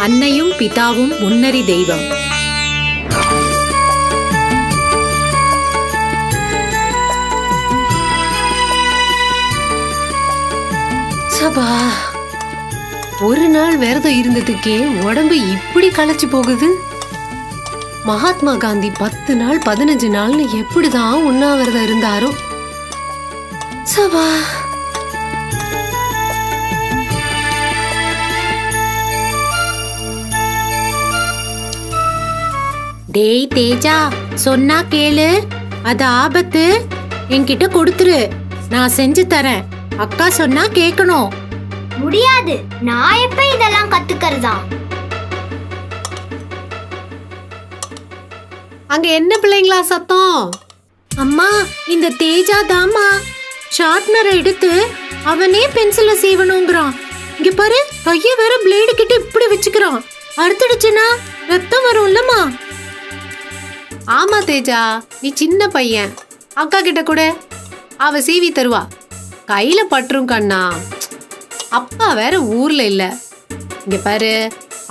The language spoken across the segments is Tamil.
அன்னையும் பிதாவும் முன்னறி தெய்வம். சபா, ஒரு நாள் விரதம் இருந்ததுக்கே உடம்பு இப்படி களைச்சு போகுது. மகாத்மா காந்தி 10 நாள் 15 நாள்னு எப்படிதான் உண்ணாவிரதம் இருந்தாரோ. சபா, டேய் தேஜா, சொன்னா கேளு, அது ஆபத்து. என்கிட்ட கொடுத்துரு, நான் செஞ்சு தரேன். அக்கா சொன்னா கேட்கணும். முடியாது, நான் எப்ப இதெல்லாம் கத்துக்கிறதா? அங்க என்ன பிள்ளைங்களா சத்தம்? அம்மா, இந்த தேஜா தாமா ஷார்ப்னரை எடுத்து அவனே பென்சில சீவணுங்கிறான். இங்க பாரு, கைய வேற பிளேடு கிட்ட இப்படி வச்சுக்கிறான். அறுத்துடுச்சுன்னா ரத்தம் வரும்லம்மா. ஆமா தேஜா, நீ சின்ன பையன், அக்கா கிட்ட கூட, அவ சீவி தருவா. கையில பற்றும் கண்ணா. அப்பா வேற ஊர்ல இல்ல. இங்க பாரு,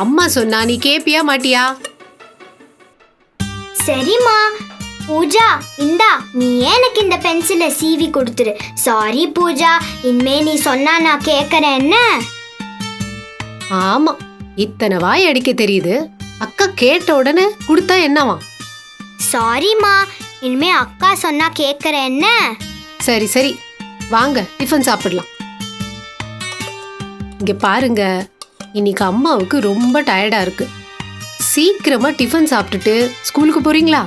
அம்மா சொன்னா நீ கேப்பியா மாட்டியா? சரிம்மா. பூஜா, இந்தா, நீ எனக்கு இந்த பென்சிலை சீவி கொடுத்துரு. சாரி பூஜா, இனிமே நீ சொன்னா நான் கேக்குறேன். என்ன? ஆமா, இத்தனை வாய் அடிக்க தெரியுது. அக்கா கேட்ட உடனே கொடுத்தா என்னவா? சாரிம்மா, இனிமே அக்கா சொன்னா கேக்குறேன். என்ன? சரி சரி, வாங்க டிஃபன் சாப்பிடலாம். இங்க பாருங்க, இன்னைக்கு அம்மாவுக்கு ரொம்ப டயர்டா இருக்கு. சீக்கிரமா டிஃபன் சாப்பிட்டுட்டு ஸ்கூலுக்கு போறீங்களா?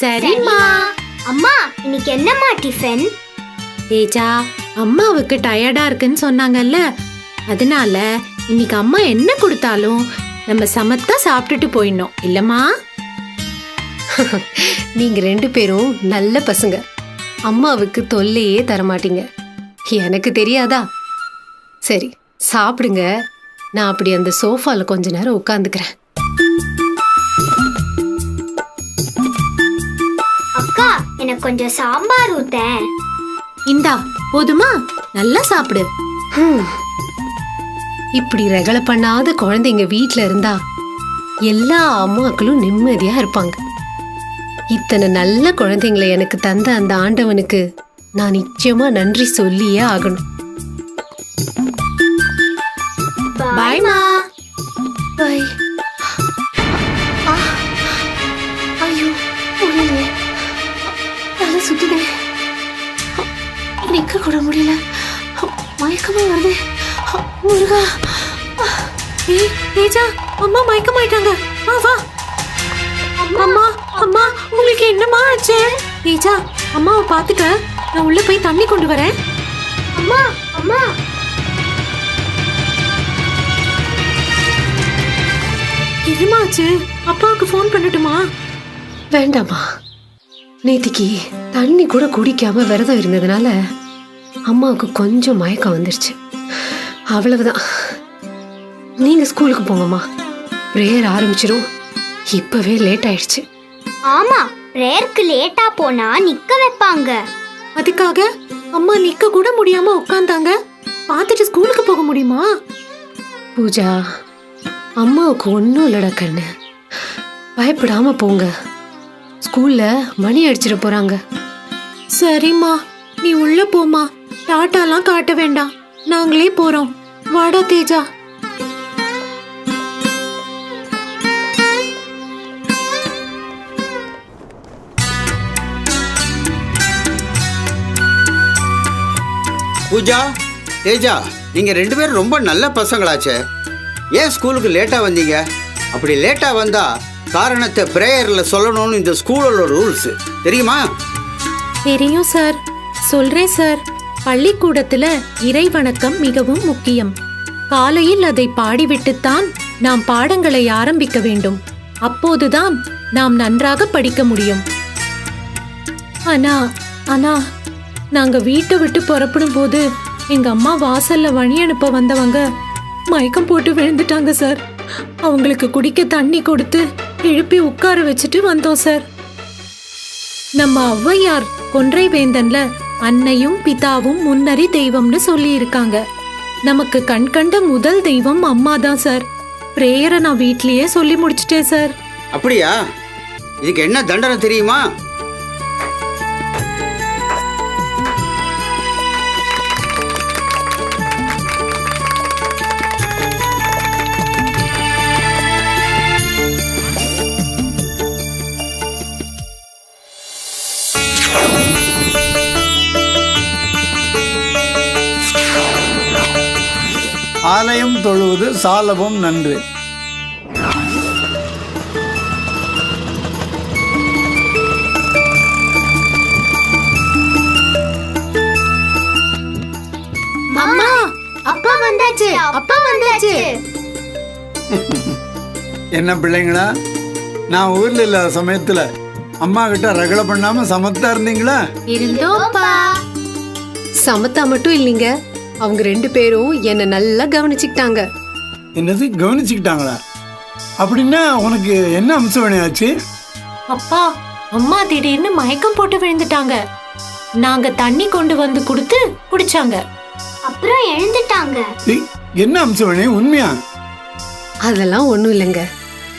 சரிம்மா. அம்மா, இன்னைக்கு என்னம்மா டிஃபன்? தேஜா, அம்மாவுக்கு டயர்டா இருக்குன்னு சொன்னாங்கல்ல, அதனால இன்னைக்கு அம்மா என்ன கொடுத்தாலும் நம்ம சமத்தா சாப்பிட்டுட்டு போயிடணும் இல்லம்மா? நீங்க 2 பேரும் நல்ல பசங்க. அம்மாவுக்கு தொல்லையே தரமாட்டீங்க. எனக்கு தெரியாதா? சரி சாப்பிடுங்க. நான் அப்படி அந்த சோஃபால கொஞ்ச நேரம் உட்காந்துக்கிறேன். அக்கா, எனக்கு கொஞ்சம் சாம்பார் ஊத்தேன். இந்தா, போதுமா? நல்லா சாப்பிடு. இப்படி ரகலை பண்ணாத குழந்தைங்க வீட்ல இருந்தா எல்லா அம்மாக்களும் நிம்மதியா இருப்பாங்க. இத்தனை நல்ல குழந்தைங்களை எனக்கு தந்த அந்த ஆண்டவனுக்கு நான் நிச்சயமா நன்றி சொல்லியே ஆகணும். பாய்மா. பை. ஐயோ, முடியல, தலை சுத்துதே, நிக்க கூட முடியல, மயக்கமா வருது. முருகா. ஏய் தேஜா, அம்மா மயக்கமாயிட்டாங்க. வா வா. அம்மா அம்மா, உங்களுக்கு என்னம்மா ஆச்சு? தேஜா, அம்மாவை பாத்துக்க, நான் உள்ள போய் தண்ணி கொண்டு வரேன். அம்மா அம்மா. எதுமா ஆச்சு? அப்பாவுக்கு ஃபோன் பண்ணட்டுமா? வேண்டாமா, நேத்திக்கு தண்ணி கூட குடிக்காம விரதம் இருந்ததுனால அம்மாவுக்கு கொஞ்சம் மயக்கம் வந்துருச்சு, அவ்வளவுதான். நீங்க ஸ்கூலுக்கு போங்கம்மா, பிரேயர் ஆரம்பிச்சிரும். இப்பவே லேட் ஆயிடுச்சு. ஆமா, பிரேயருக்கு லேட்டா போனா நிக்க வைப்பாங்க. அதுக்காக அம்மா நிக்க கூட முடியாம உட்கார்ந்தாங்க. பார்த்துட்டு ஸ்கூலுக்கு போக முடியுமா? பூஜா, அம்மாவுக்கு ஒன்றும் இல்லடா கண்ணு, பயப்படாம போங்க. ஸ்கூல்ல மணி அடிச்சிட போறாங்க. சரிம்மா, நீ உள்ள போமா, டாட்டாலாம் காட்ட வேண்டாம், நாங்களே போறோம். வாடா தேஜா. பூஜா, தேஜா, நீங்க 2 பேரும் ரொம்ப நல்ல பசங்களாச்சே. ஏன் ஸ்கூலுக்கு லேட்டா வந்தீங்க? அப்படி லேட்டா வந்தா காரணத்தை பிரேயர்ல சொல்லணும்னு இந்த ஸ்கூலோட ரூல்ஸ் தெரியுமா? தெரியும் சார், சொல்றேன் சார். பள்ளிக்கூடத்துல இறை வணக்கம் மிகவும் முக்கியம். காலையில் அதை பாடிவிட்டுத்தான் நாம் பாடங்களை ஆரம்பிக்க வேண்டும். அப்போதுதான் நாம் நன்றாக படிக்க முடியும். ஆனா ஆனா நாங்க வீட்டை விட்டு புறப்படும் போது எங்க அம்மா வாசல்ல வழி அனுப்ப வந்தவங்க மயக்கம் போட்டு விழுந்துட்டாங்க சார். அவங்களுக்கு குடிக்க தண்ணி கொடுத்து எழுப்பி உட்கார வச்சுட்டு வந்தோம் சார். நம்ம ஔவையார் கொன்றை வேந்தன்ல அன்னையும் பிதாவும் முன்னறி தெய்வம்னு சொல்லி இருக்காங்க. நமக்கு கண்கண்ட முதல் தெய்வம் அம்மா தான் சார். பிரேயரை நான் வீட்லயே சொல்லி முடிச்சிட்டேன் சார். அப்படியா? இதுக்கு என்ன தண்டனை தெரியுமா? ஆலயம் தொழுவது சாலவும் நன்று. அம்மா, அப்பா வந்தாச்சு, அப்பா வந்தாச்சு. என்ன பிள்ளைங்களா, நான் ஊர்ல இல்லாத சமயத்துல அம்மா கிட்ட ரகலை பண்ணாம சமத்தா இருந்தீங்களா? இருந்தோம்ப்பா. சமத்தா மட்டும் இல்லைங்க, அவங்க 2 பேரும் என்ன நல்லா கவனிச்சுக்கிட்டாங்க. என்னது கவனிச்சுக்கிட்டாங்களா? அப்படின்னா உனக்கு என்ன அம்சம் ஆச்சு? அப்பா, அம்மா திடீர்னு மயக்கம் போட்டு விழுந்துட்டாங்க. நாங்க தண்ணி கொண்டு வந்து கொடுத்து குடிச்சாங்க. அப்புறம் எழுந்துட்டாங்க. ஏய், என்ன அம்சம் உண்மையா? அதெல்லாம் ஒண்ணும் இல்லைங்க,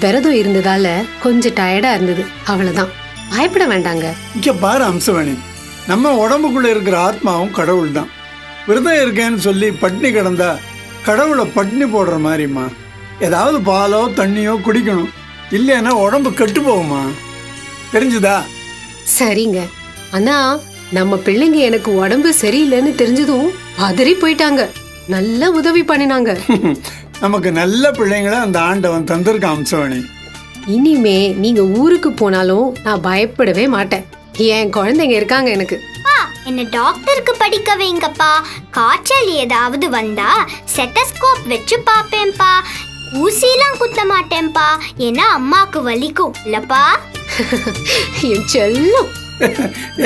விரதம் இருந்ததால கொஞ்சம் டயர்டா இருந்தது, அவ்வளவுதான். பயப்பட வேண்டாங்க. இங்க பாரு அம்சவனி, நம்ம உடம்புக்குள்ள இருக்கிற ஆத்மாவும் கடவுள் தான். விரதம் இருக்கேன்னு சொல்லி பட்னி கிடந்தா கடவுளை பட்னி போடுற மாதிரிம்மா. ஏதாவது பாலோ தண்ணியோ குடிக்கணும், இல்லைன்னா உடம்பு கெட்டு போகுமா, தெரிஞ்சுதா? சரிங்க, ஆனா நம்ம பிள்ளைங்க எனக்கு உடம்பு சரியில்லைன்னு தெரிஞ்சதும் பதறி போயிட்டாங்க. நல்ல உதவி பண்ணினாங்க. நமக்கு நல்ல பிள்ளைங்களை அந்த ஆண்டவன் தந்திருக்க அம்சவனி. இனிமே நீங்க ஊருக்கு போனாலும் நான் பயப்படவே மாட்டேன். என் குழந்தைங்க இருக்காங்க எனக்கு. என்ன டாக்டருக்கு படிக்க வைங்கப்பா. காய்ச்சல் ஏதாவது வந்தா ஸ்டெத்தஸ்கோப் வச்சு பாப்பேன்பா. ஊசிலாம் குத்த மாட்டேன்பா, ஏன்னா அம்மாக்கு வலிக்கும் இல்லப்பா. என் செல்லம்.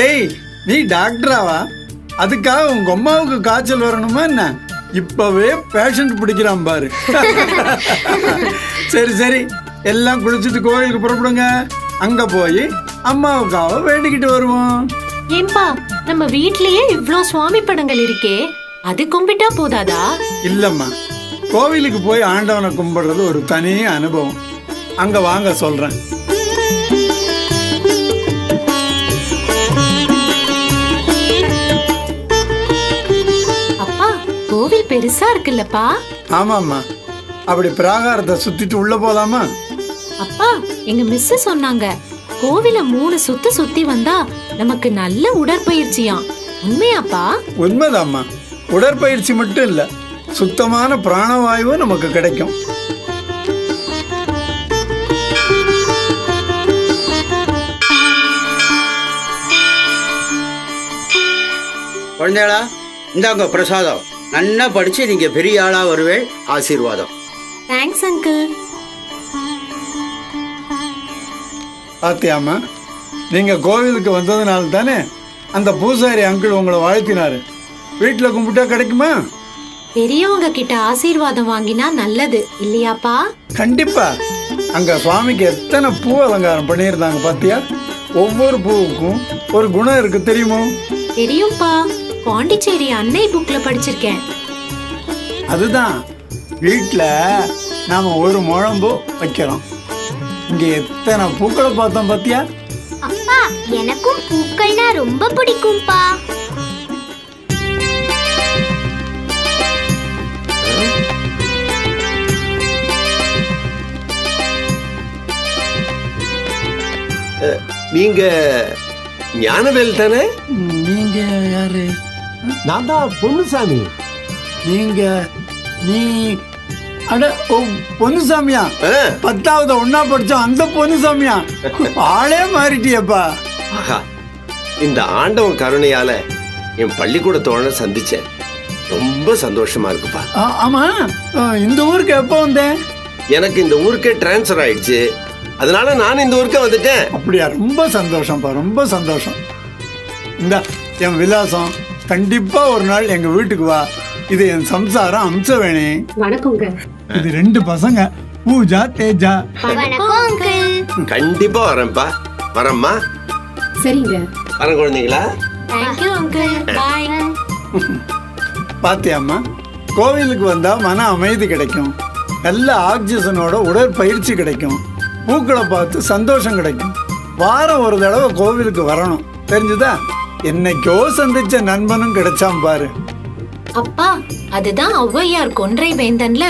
ஏய், நீ டாக்டராவா? அதுக்காக உங்க அம்மாவுக்கு காய்ச்சல் வரணுமா என்ன? இப்பவே பேஷண்ட் பிடிக்கிறான் பாரு. சரி சரி, எல்லாம் குளிச்சுட்டு கோயிலுக்கு புறப்படுங்க. அங்க போய் அம்மாவுக்காக வேண்டிக்கிட்டு வருவோம். ஏன்பா, நம்ம வீட்லயே இவ்ளோ சுவாமி படங்கள் இருக்கே, அது கும்பிட்டா போதாதா? இல்லம்மா, கோவிலுக்கு போய் ஆண்டவனை கும்பிடுறது ஒரு தனி அனுபவம். அங்க வாங்க சொல்றேன். அப்பா, கோவில் பெருசா இருக்குல்லப்பா. ஆமாம்மா, அப்படி பிராகாரத்தை சுத்திட்டு உள்ள போலாமா? அப்பா, எங்க மிஸ் சொன்னாங்க, கோவில 3 சுத்து சுத்தி வந்தா நமக்கு நல்ல உடற்பயிற்சியாம். உண்மையாப்பா? உண்மைதாம்மா, உடற்பயிற்சி மட்டும் இல்ல, சுத்தமான பிராணவாயுவும் நமக்கு கிடைக்கும். குழந்தைகளா, இந்தாங்க பிரசாதம். நல்லா படிச்சு நீங்க பெரிய ஆளா வருவேன். ஆசீர்வாதம். Thanks uncle. பாத்தியாமா, நீங்க கோவிலுக்கு வந்ததுனால தானே அந்த பூசாரி அங்கிள் உங்களை வாழ்த்தினாரு. வீட்டுல கும்பிட்டா கிடைக்குமா? பெரியவங்க கிட்ட ஆசீர்வாதம் வாங்கினா நல்லது இல்லையாப்பா? கண்டிப்பா. அங்க சுவாமிக்கு எத்தனை பூ அலங்காரம் பண்ணியிருந்தாங்க பாத்தியா? ஒவ்வொரு பூவுக்கும் ஒரு குணம் இருக்கு, தெரியுமோ? தெரியும்பா, பாண்டிச்சேரி அன்னை புக்ல படிச்சிருக்கேன். அதுதான், வீட்டுல நாம ஒரு முழம்பு வைக்கிறோம், இங்க எத்தனை பூக்களை பார்த்தோம் பாத்தியா? அப்பா, எனக்கும் பூக்கள்னா ரொம்ப பிடிக்கும்பா. நீங்க ஞானவேல் தானே? நீங்க யாரு? நான் தான் பொன்னுசாமி. நீங்க நீ அட ஓ, பொன்னுசாமியா? ஆ, 10வது ஒண்ணா படிச்சோம் அந்த பொன்னுசாமியா? ஆளே மாறிட்டியப்பா. ஆஹா, இந்த ஆண்டவன் கருணையால என் பள்ளிக்கூட தோழனை சந்திச்சேன். ரொம்ப சந்தோஷமா இருக்குப்பா. ஆமா, இந்த ஊருக்கு எப்போ வந்தேன்? எனக்கு இந்த ஊருக்கே டிரான்ஸ்ஃபர் ஆயிடுச்சு, அதனால நான் இந்த ஊருக்கே வந்துட்டேன். அப்படியா? ரொம்ப சந்தோஷம்ப்பா, ரொம்ப சந்தோஷம். இந்த என் விலாசம், கண்டிப்பா ஒரு நாள் எங்க வீட்டுக்கு வா. இது என் சம்சாரம் அம்சவேணி. வணக்கங்க. இது 2 பசங்க, பூஜா தேஜா. வணக்கம் அங்கிள். கண்டிப்பா வரேன்ப்பா. வரேம்மா. சரிங்க. வரேன் குழந்தைங்களா. Thank you uncle. பாய். பாத்தியாம்மா, கோவிலுக்கு வந்தா மன அமைதி கிடைக்கும். நல்ல ஆக்சிஜனோட உடற்பயிற்சி கிடைக்கும், பூக்களை பார்த்து சந்தோஷம் கிடைக்கும். வாரம் ஒரு தடவை கோவிலுக்கு வரணும், தெரிஞ்சுதா? என்னைக்கோ சந்திச்ச நண்பனும் கிடைச்சாம் பாரு. அப்பா, அதுதான் ஔவையார் கொன்றை வேந்தன்ல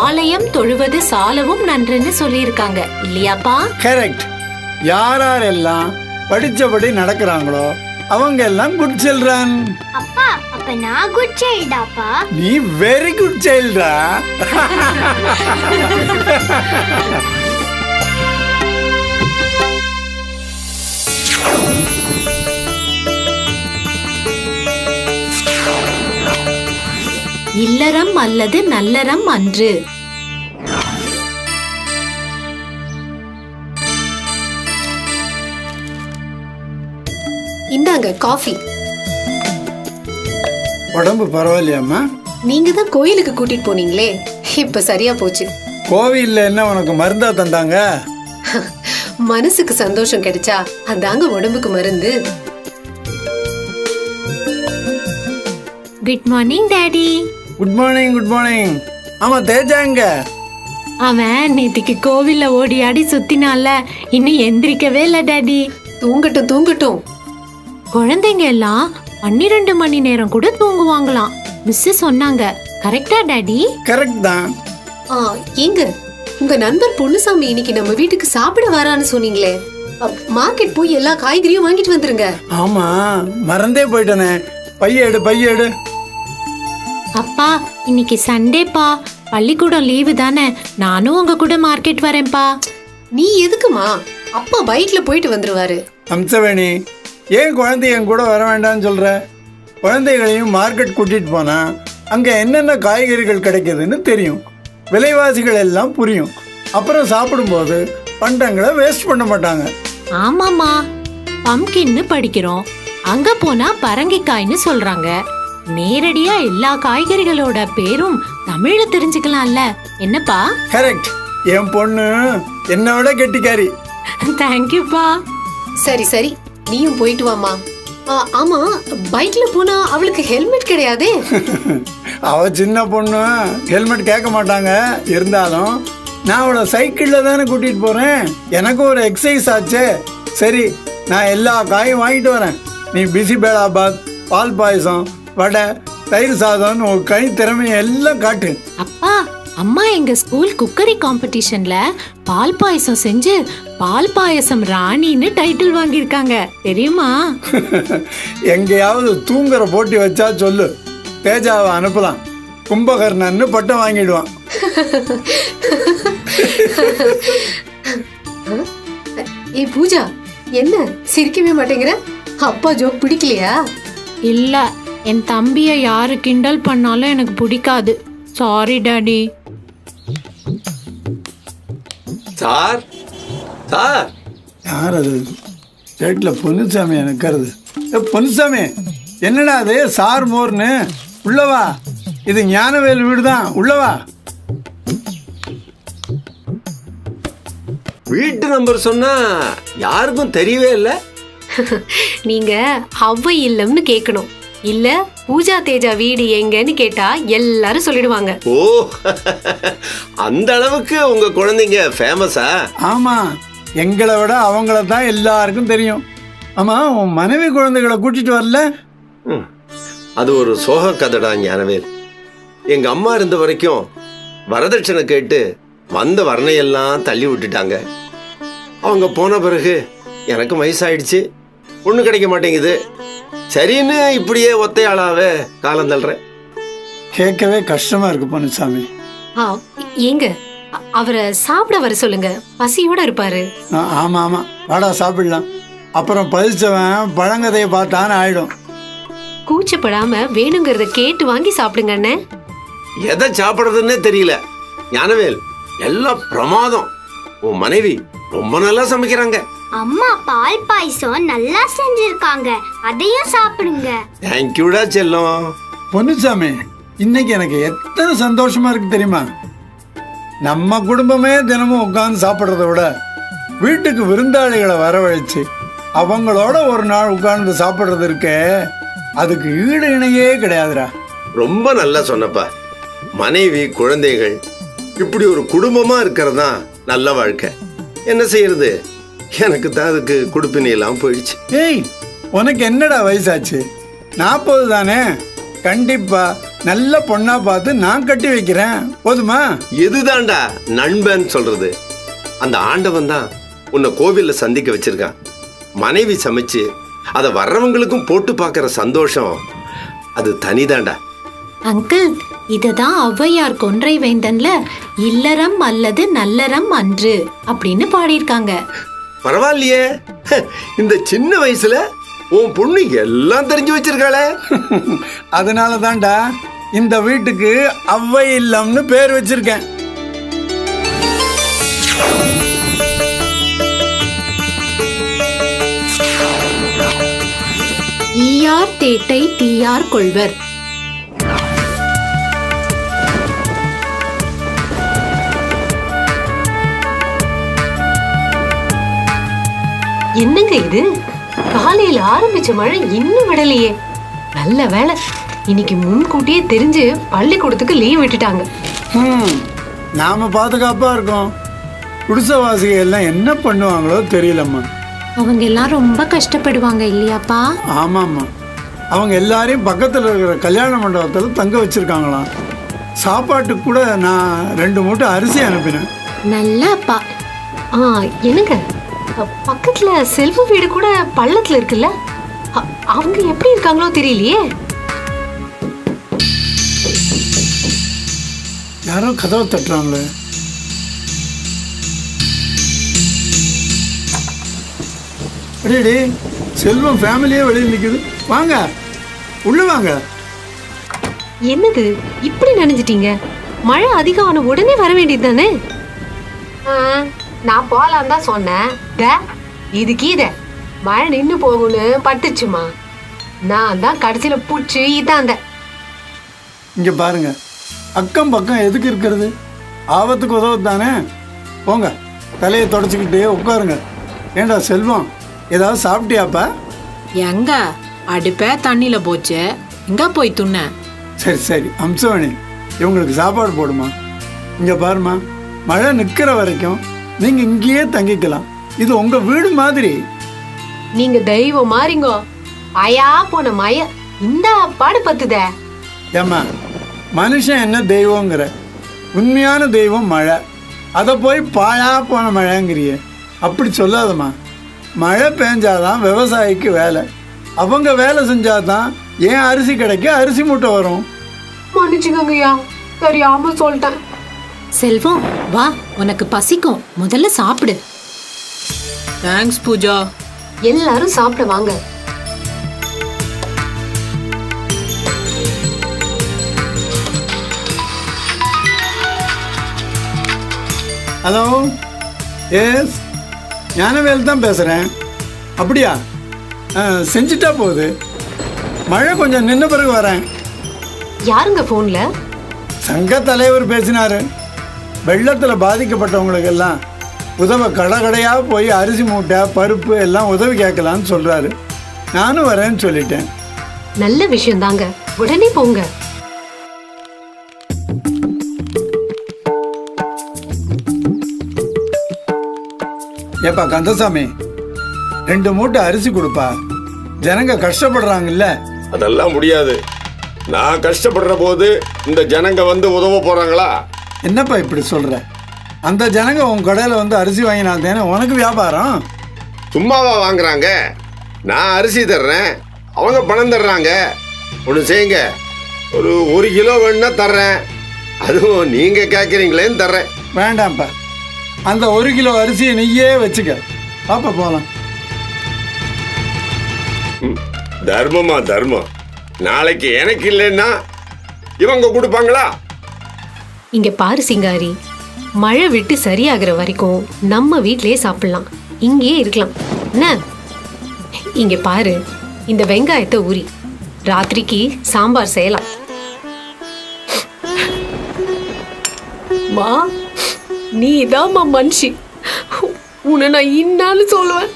ஆலயம் தொழுவது சாலவும் நன்றுன்னு சொல்லியிருக்காங்க இல்லையாப்பா? கரெக்ட். யாரெல்லாம் படிச்சபடி நடக்கிறாங்களோ அவங்க எல்லாம் குட் சில்ட்ரன். அப்பா அப்ப நான் குட் சைல்டாப்பா? நீ வெரி குட் சைல்டா. இல்லறம் அல்லது நல்லறம் அன்று. இந்தாங்க காஃபி. உடம்பு பரவாயில்லையாம்மா? நீங்க தான் கோயிலுக்கு கூட்டிட்டு போனீங்களே, இப்ப சரியா போச்சு. கோவில்ல என்ன உனக்கு மருந்தா தந்தாங்க? மனசுக்கு சந்தோஷம் கிடைச்சா அதாங்க உடம்புக்கு மருந்து. Good morning daddy. Good morning, good morning. ஆமா, தேஜாங்க அவன் நேத்திக்கு கோவில்ல ஓடி ஆடி சுத்தினால இன்னும் எந்திரிக்கவே இல்ல டாடி. தூங்கட்டும் தூங்கட்டும். குழந்தைங்க எல்லாம் 12 மணி நேரம் கூட தூங்குவாங்களாம் மிஸ் சொன்னாங்க. கரெக்டா டாடி? கரெக்ட் தான். ஏங்க, உங்க நண்பர் பொன்னுசாமி இன்னைக்கு நம்ம வீட்டுக்கு சாப்பிட வரான்னு சொன்னீங்களே, மார்க்கெட் போய் எல்லா காய்கறியும் வாங்கிட்டு வந்துருங்க. ஆமா, மறந்தே போயிட்டனே. பையெடு பையெடு. அப்பா, இன்னைக்கு சண்டேப்பா, பள்ளிக்கூடம் லீவு தானே, நானும் உங்க கூட மார்க்கெட் வரேன்ப்பா. நீ எதுக்குமா? அப்பா பைக்ல போயிட்டு வந்துருவாரு. அம்சவேணி, ஏன் குழந்தை என் கூட வர வேண்டாம்னு சொல்ற? குழந்தைகளையும் மார்க்கெட் கூட்டிட்டு போனா அங்க என்னென்ன காய்கறிகள் கிடைக்குதுன்னு தெரியும், விலைவாசிகள் எல்லாம் புரியும். அப்புறம் சாப்பிடும்போது பண்டங்களை வேஸ்ட் பண்ண மாட்டாங்க. ஆமாமா, பம்கின்னு படிக்கிறோம், அங்க போனா பரங்கிக்காய்னு சொல்றாங்க. நேரடியா எல்லா காய்கறிகளோட பேரும் தமிழ்ல தெரிஞ்சுக்கலாம்ல, என்னப்பா? கரெக்ட். என் பொண்ணு என்னை விட கெட்டிக்காரி. தேங்க்யூப்பா. சரி சரி, நீயும் போயிட்டு வாமா. ஆமா, பைக்ல போனா அவளுக்கு ஹெல்மெட் கிடையாதே. அவ சின்ன பொண்ணு, ஹெல்மெட் கேட்க மாட்டாங்க. இருந்தாலும் நான் அவளை சைக்கிளில் தானே கூட்டிகிட்டு போகிறேன், எனக்கு ஒரு எக்ஸசைஸ் ஆச்சே. சரி, நான் எல்லா காயும் வாங்கிட்டு வரேன். நீ பிசிபேளாபாத், பால் பாயசம், வடை, தயிர் சாதம், உன் கை திறமையை எல்லாம் காட்டு. அப்பா, அம்மா எங்க ஸ்கூல் குக்கரி காம்படிஷன்ல பால் பாயசம் செஞ்சு பால் பாயசம் ராணின்னு டைட்டில் வாங்கியிருக்காங்க, தெரியுமா? எங்கேயாவது தூங்குற போட்டி வச்சா சொல்லு, தேஜாவை அனுப்பலாம். கும்பகர்ணன்னு பட்டம் வாங்கிடுவான். ஏய் பூஜா, என்ன சிரிக்கவே மாட்டேங்கிற? அப்பா ஜோக் பிடிக்கலையா? இல்ல, என் தம்பிய யாரு கிண்டல் பண்ணாலும் எனக்கு பிடிக்காது. Sorry daddy. Sir sir. யார் அது? ஸ்டேட்டில் பொன்னுசாமி நிற்கிறது. பொன்னுசாமி, என்னடா அது சார் மோர்னு? உள்ளவா, இது ஞானவேல் வீடு தான், உள்ளவா. வீட்டு நம்பர் சொன்னா யாருக்கும் தெரியவே இல்லை. நீங்க அவ்வை இல்லம்னு கேட்கணும், இல்ல பூஜா தேஜா வீடு எங்கன்னு கேட்டா எல்லாரும் சொல்லிடுவாங்க. ஓ, அந்த அளவுக்கு உங்க குழந்தைங்க ஃபேமஸா? ஆமா, எங்களை விட அவங்கள தான் எல்லாருக்கும் தெரியும். ஆமா, உன் மனைவி குழந்தைகளை கூட்டிட்டு வரல? அது ஒரு சோக கதைடா ஞானவேல். எங்க அம்மா இருந்த வரைக்கும் வரதட்சணை கேட்டு வந்த வரணையெல்லாம் தள்ளி விட்டுட்டாங்க. அவங்க போன பிறகு எனக்கு வயசாயிடுச்சு, பொண்ணு கிடைக்க மாட்டேங்குது. சரின்னு இப்படியே ஒத்தையாளாவே காலம் தள்ளுறேன். கேட்கவே கஷ்டமா இருக்கு பொன்னுசாமி. ஏங்க, அவரை சாப்பிட வர சொல்லுங்க, பசியோட இருப்பாரு. ஆமா ஆமா, வாடா சாப்பிடலாம். அப்புறம் பதிச்சவன் பழங்கதையை பார்த்தான்னு ஆயிடும். கூச்சப்படாம வேணுங்கிறத கேட்டு வாங்கி சாப்பிடுங்க அண்ணே. எதை சாப்பிடுறதுன்னே தெரியல ஞானவேல், எல்லாம் பிரமாதம். உன் மனைவி ரொம்ப நல்லா சமைக்கிறாங்க. அம்மா பால் பாயசம் நல்லா செஞ்சிருக்காங்க, அதையும் சாப்பிடுங்க. தேங்க்யூடா செல்லம். பொன்னுசாமி, இன்னைக்கு எனக்கு எத்தனை சந்தோஷமா இருக்கு தெரியுமா? நம்ம குடும்பமே தினமும் உட்காந்து சாப்பிட்றத விட வீட்டுக்கு விருந்தாளிகளை வரவழைச்சு அவங்களோட ஒரு நாள் உட்கார்ந்து சாப்பிட்றது இருக்கே, அதுக்கு ஈடு இணையே கிடையாதுடா. ரொம்ப நல்லா சொன்னப்பா. மனைவி, குழந்தைகள் இப்படி ஒரு குடும்பமா இருக்கிறது தான் நல்ல வாழ்க்கை. என்ன செய்யறது, எனக்கு தான் அதுக்கு குடுப்பினை எல்லாம் போயிடுச்சு. ஏய், உனக்கு என்னடா வயசாச்சு? 40 தானே? கண்டிப்பா நல்ல பொண்ணா பார்த்து நான் கட்டி வைக்கிறேன், போதுமா? எதுதான்டா நண்பன் சொல்றது? அந்த ஆண்டவன் தான் உன்னை கோவில்ல சந்திக்க வச்சிருக்கான். மனைவி சமைச்சு அதை வர்றவங்களுக்கும் போட்டு பார்க்கற சந்தோஷம் அது தனிதான்டா. அங்கிள், இதுதான் ஔவையார் கொன்றை வேந்தன்ல இல்லறம் அல்லது நல்லறம் அன்று அப்படின்னு பாடியிருக்காங்க. பரவாயில்லையே, இந்த சின்ன வயசுல உன் பொண்ணு எல்லாம் தெரிஞ்சு வச்சிருக்காளே. அதனால தான்டா இந்த வீட்டுக்கு அவ்வை இல்லம்னு பேர் வச்சிருக்கேன். ஈயார் தேட்டை தீயார் கொள்வர். என்னங்க இது, காலையில ஆரம்பிச்ச மழை இன்னும் விடலையே. நல்ல வேலை, இன்னைக்கு முன்கூட்டியே தெரிஞ்சு பள்ளிக்கூடத்துக்கு லீவ் விட்டுட்டாங்க. நாம பாதுகாப்பா இருக்கோம். குடிசைவாசிகள் எல்லாம் என்ன பண்ணுவாங்களோ தெரியலம்மா. அவங்க எல்லாம் ரொம்ப கஷ்டப்படுவாங்க இல்லையாப்பா? ஆமாம்மா, அவங்க எல்லாரையும் பக்கத்தில் இருக்கிற கல்யாண மண்டபத்தில் தங்க வச்சிருக்காங்களாம். சாப்பாட்டுக்கு கூட நான் 2 மூட்டை அரிசி அனுப்பினேன். நல்ல அப்பா. என்னங்க, பக்கத்துல செல்வ வீடு கூட பள்ளத்துல இருக்குல்ல, அவங்க எப்படி இருக்காங்களோ தெரியலையே. யாரோ கதவை தட்டுறாங்களே. அடேடி, செல்வம் ஃபேமிலியே வெளியில் நிற்குது. வாங்க, உள்ள வாங்க. என்னது இப்படி நினைஞ்சிட்டீங்க? மழை அதிகம் ஆன உடனே வர வேண்டியது தானே? நான் போலாம் தான் சொன்னேன். இதுக்கு இத மழை நின்று போகும்னு பட்டுச்சுமா. நான் தான் கடைசியில பூச்சி இதாந்த. இங்க பாருங்க, அக்கம் பக்கம் எதுக்கு இருக்கிறது? ஆபத்துக்கு உதவு தானே. போங்க, தலையை தொடச்சிக்கிட்டே உட்காருங்க. ஏண்டா செல்வம், ஏதாவது சாப்பிட்டியாப்பா? எங்க அடுப்பே தண்ணியில போச்சு, எங்க போய் துண்ண? சரி சரி அம்சவணி, இவங்களுக்கு சாப்பாடு போடுமா. இங்க பாருமா, மழை நிற்கிற வரைக்கும் நீங்க இங்கேயே தங்கிக்கலாம். இது உங்க வீடு மாதிரி. நீங்க தெய்வம் மாறிங்கோ. அயா போன மய இந்த பாடு பத்துத. ஏம்மா, மனுஷன் என்ன தெய்வங்கிற? உண்மையான தெய்வம் மழை. அதை போய் பாழா போன மழைங்கிறிய. அப்படி சொல்லாதம்மா. மழை பெஞ்சாதான் விவசாயிக்கு வேலை. அவங்க வேலை செஞ்சாதான் ஏன் அரிசி கிடைக்க அரிசி மூட்டை வரும். மன்னிச்சுக்கோங்கய்யா, தெரியாம சொல்லிட்டேன். செல்வம், வா, உனக்கு பசிக்கும், முதல்ல சாப்பிடு. தேங்க்ஸ் பூஜா. எல்லாரும் சாப்பிட வாங்க. ஹலோ, எஸ், ஞானவேல் தான் பேசுகிறேன். அப்படியா? செஞ்சுட்டா போகுது. மழை கொஞ்சம் நின்ன பிறகு வரேன். யாருங்க போன்ல? சங்க தலைவர் பேசினாரு. வெள்ளத்தில் பாதிக்கப்பட்டவங்களுக்கெல்லாம் உதவ கடையாக போய் அரிசி மூட்டை பருப்பு எல்லாம் உதவி கேட்கலான்னு சொல்கிறாரு. நானும் வரேன்னு சொல்லிட்டேன். நல்ல விஷயம் தாங்க, உடனே போங்க. ஏப்பா கந்தசாமி, 2 மூட்டை அரிசி கொடுப்பா. ஜனங்க கஷ்டப்படுறாங்கல்ல. அதெல்லாம் முடியாது. நான் கஷ்டப்படுற போது இந்த ஜனங்க வந்து உதவ போறாங்களா? என்னப்பா இப்படி சொல்ற? அந்த ஜனங்க உன் கடையில் வந்து அரிசி வாங்கினாந்தேன்னு உனக்கு வியாபாரம். சும்மாவா வாங்குறாங்க? நான் அரிசி தர்றேன், அவங்க பணம் தர்றாங்க. ஒன்று செய்யுங்க, ஒரு 1 கிலோ வேணுன்னா தர்றேன். அதுவும் நீங்க கேட்குறீங்களேன்னு தர்றேன். வேண்டாம்ப்பா, அந்த 1 கிலோ அரிசியை நீயே வச்சுக்க. பாப்பா போகலாம். தர்மமா தர்மம். நாளைக்கு எனக்கு இல்லைன்னா இவங்க கொடுப்பாங்களா? இங்க பாரு சிங்காரி, மழை விட்டு சரியாகிற வரைக்கும் நம்ம வீட்லயே சாப்பிடலாம், இங்கேயே இருக்கலாம் என்ன? இங்க பாரு, இந்த வெங்காயத்தை ஊறி ராத்திரிக்கு சாம்பார் செய்யலாம். மா, நீ தான்மா மனுஷி. உன்னை நான் இன்னாலும் சொல்லுவேன்.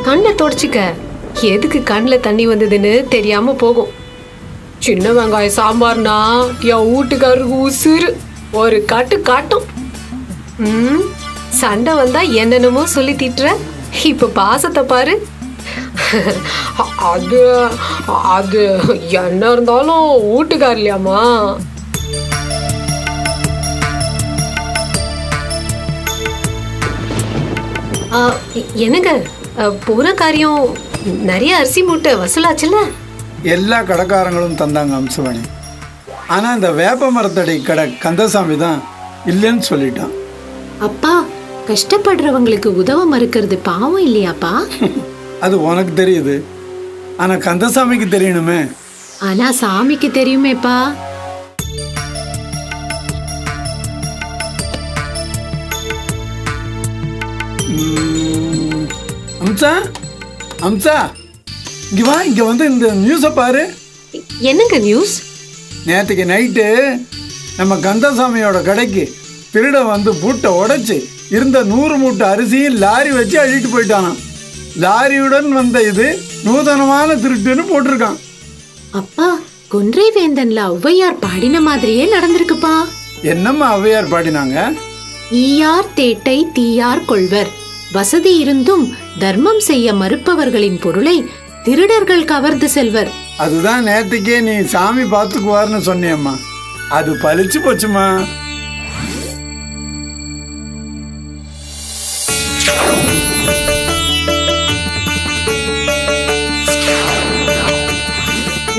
கண்ணை தொடச்சிக்க. எதுக்கு கண்ணில் தண்ணி வந்ததுன்னு தெரியாம போகும். சின்ன வெங்காய சாம்பார்னா என் வீட்டுக்காரருக்கு உசுறு. ஒரு காட்டு காட்டும். சண்டை வந்தா என்னென்னமோ சொல்லி திட்டுற. இப்ப பாசத்தை பாரு. அது அது என்ன இருந்தாலும் வீட்டுக்கார் இல்லையாமா. என்னங்க போன காரியம் நிறைய அரிசி மூட்டை வசூலாச்சுல்ல? எல்லா கடைக்காரங்களும் தந்தாங்க அம்சவாணி. ஆனா இந்த வேப்ப மரத்தடி கடை கந்தசாமி தான் இல்லைன்னு சொல்லிட்டான். அப்பா, கஷ்டப்படுறவங்களுக்கு உதவ மறுக்கிறது பாவம் இல்லையாப்பா? அது உனக்கு தெரியுது, ஆனா கந்தசாமிக்கு தெரியணுமே. ஆனா சாமிக்கு தெரியுமேப்பா. அம்சா, அம்சா, இங்க வா. இங்க வந்து இந்த நியூஸை பாரு. என்னங்க நியூஸ்? நேற்றுக்கு நைட்டு நம்ம கந்தசாமியோட கடைக்கு திருட வந்து பூட்டை உடைச்சு இருந்த 100 மூட்டை அரிசியும் லாரி வச்சு அழிட்டு போயிட்டானாம். லாரியுடன் வந்த இது நூதனமான திருட்டுன்னு போட்டிருக்கான். அப்பா, கொன்றை வேந்தன்ல ஔவையார் பாடின மாதிரியே நடந்திருக்குப்பா. என்னம்மா ஔவையார் பாடினாங்க? ஈயார் தேட்டை தீயார் கொள்வர், வசதி இருந்தும் தர்மம் செய்ய மறுப்பவர்களின் பொருளை திருடர்கள் கவர்ந்து செல்வர். அதுதான் நேற்றுக்கே நீ சாமி பார்த்துக்குவார்னு சொன்னியம்மா. அது பலிச்சு போச்சுமா.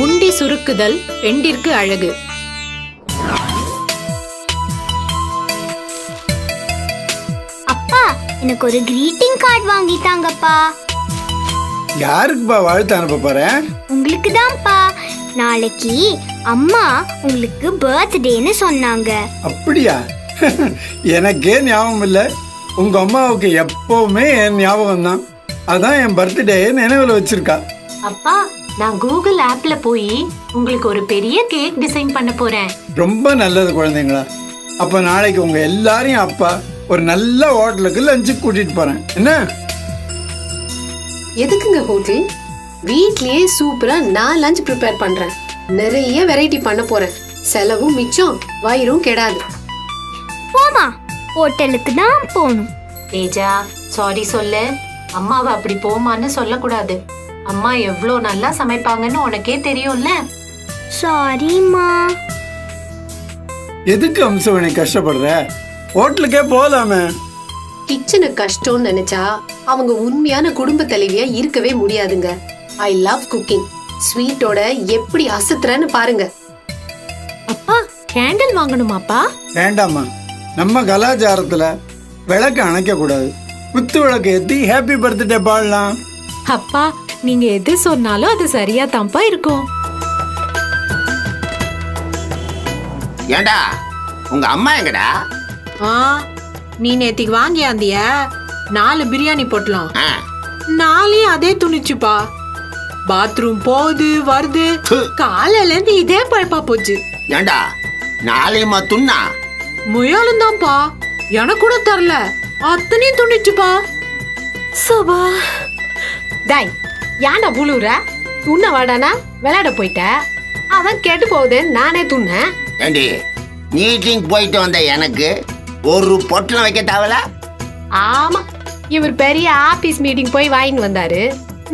உண்டி சுருக்குதல் பெண்டிற்கு அழகு. அப்பா, எனக்கு ஒரு கிரீட்டிங் கார்டு வாங்கிட்டாங்கப்பா. யாருக்குப்பா வாழ்த்து அனுப்ப போறேன்? உங்களுக்கு தான்ப்பா. நாளைக்கு அம்மா உங்களுக்கு பர்த்டேன்னு சொன்னாங்க. அப்படியா? எனக்கே ஞாபகம் இல்லை. உங்க அம்மாவுக்கு எப்பவுமே என் ஞாபகம் தான். அதான் என் பர்த்டே நினைவில் வச்சிருக்கா. அப்பா, நான் கூகுள் ஆப்ல போய் உங்களுக்கு ஒரு பெரிய கேக் டிசைன் பண்ண போறேன். ரொம்ப நல்லது குழந்தைங்களா. அப்ப நாளைக்கு உங்க எல்லாரையும் அப்பா ஒரு நல்ல ஹோட்டலுக்கு லஞ்சுக்கு கூட்டிட்டு போறேன். என்ன? எதுக்குங்க ஹோட்டல்? வீட்லயே சூப்பரா நான் லஞ்ச் ப்ரிப்பேர் பண்றேன். நிறைய வெரைட்டி பண்ண போறேன். செலவும் மிச்சம், வயிறும் கெடாது. போமா, ஹோட்டலுக்கு தான் போகணும். தேஜா, சாரி சொல்லு. அம்மாவை அப்படி போமான்னு சொல்லக்கூடாது. அம்மா எவ்வளோ நல்லா சமைப்பாங்கன்னு உனக்கே தெரியும்ல. சாரிம்மா. எதுக்கு அம்சவனை கஷ்டப்படுற? ஹோட்டலுக்கே போகலாமே. கிச்சனு கஷ்டம்னு நினைச்சா அவங்க உண்மையான குடும்ப தலைவியா இருக்கவே முடியாதுங்க. I love cooking. ஸ்வீட்டோட எப்படி அசத்துறன்னு பாருங்க. அப்பா, கேண்டில் வாங்கணுமாப்பா? வேண்டாமா, நம்ம கலாச்சாரத்துல விளக்கு அணைக்க கூடாது. குத்து விளக்கு ஏத்தி ஹாப்பி பர்த்டே பாடலாம். அப்பா, நீங்க எது சொன்னாலும் அது சரியா தான்ப்பா இருக்கும். ஏண்டா உங்க அம்மா எங்கடா? நீ நேத்திக்கு வாங்கியாந்திய 4 பிரியாணி போட்டலாம். ஆ, 4 அதே துணிச்சுப்பா. பாத்ரூம் போகுது வருது. ப்பு. காலையில இருந்து இதே பழப்பா போச்சு. ஏண்டா நாளையுமா துண்ணா? முயலும் தான்ப்பா. எனக்கு கூட தரல, அத்தனையும் துணிச்சுப்பா. சபா, டாய், ஏன்டா புழுற? துண்ண வாடானா விளையாட போயிட்ட. அதான் கெட்டு போகுதுன்னு நானே துண்ணேன். ஏண்டி மீட்டிங் போயிட்டு வந்த எனக்கு ஒரு பொட்டலம் வைக்க தேவல? ஆமா, இவர் பெரிய ஆபீஸ் மீட்டிங் போய் வாங்கிட்டு வந்தாரு.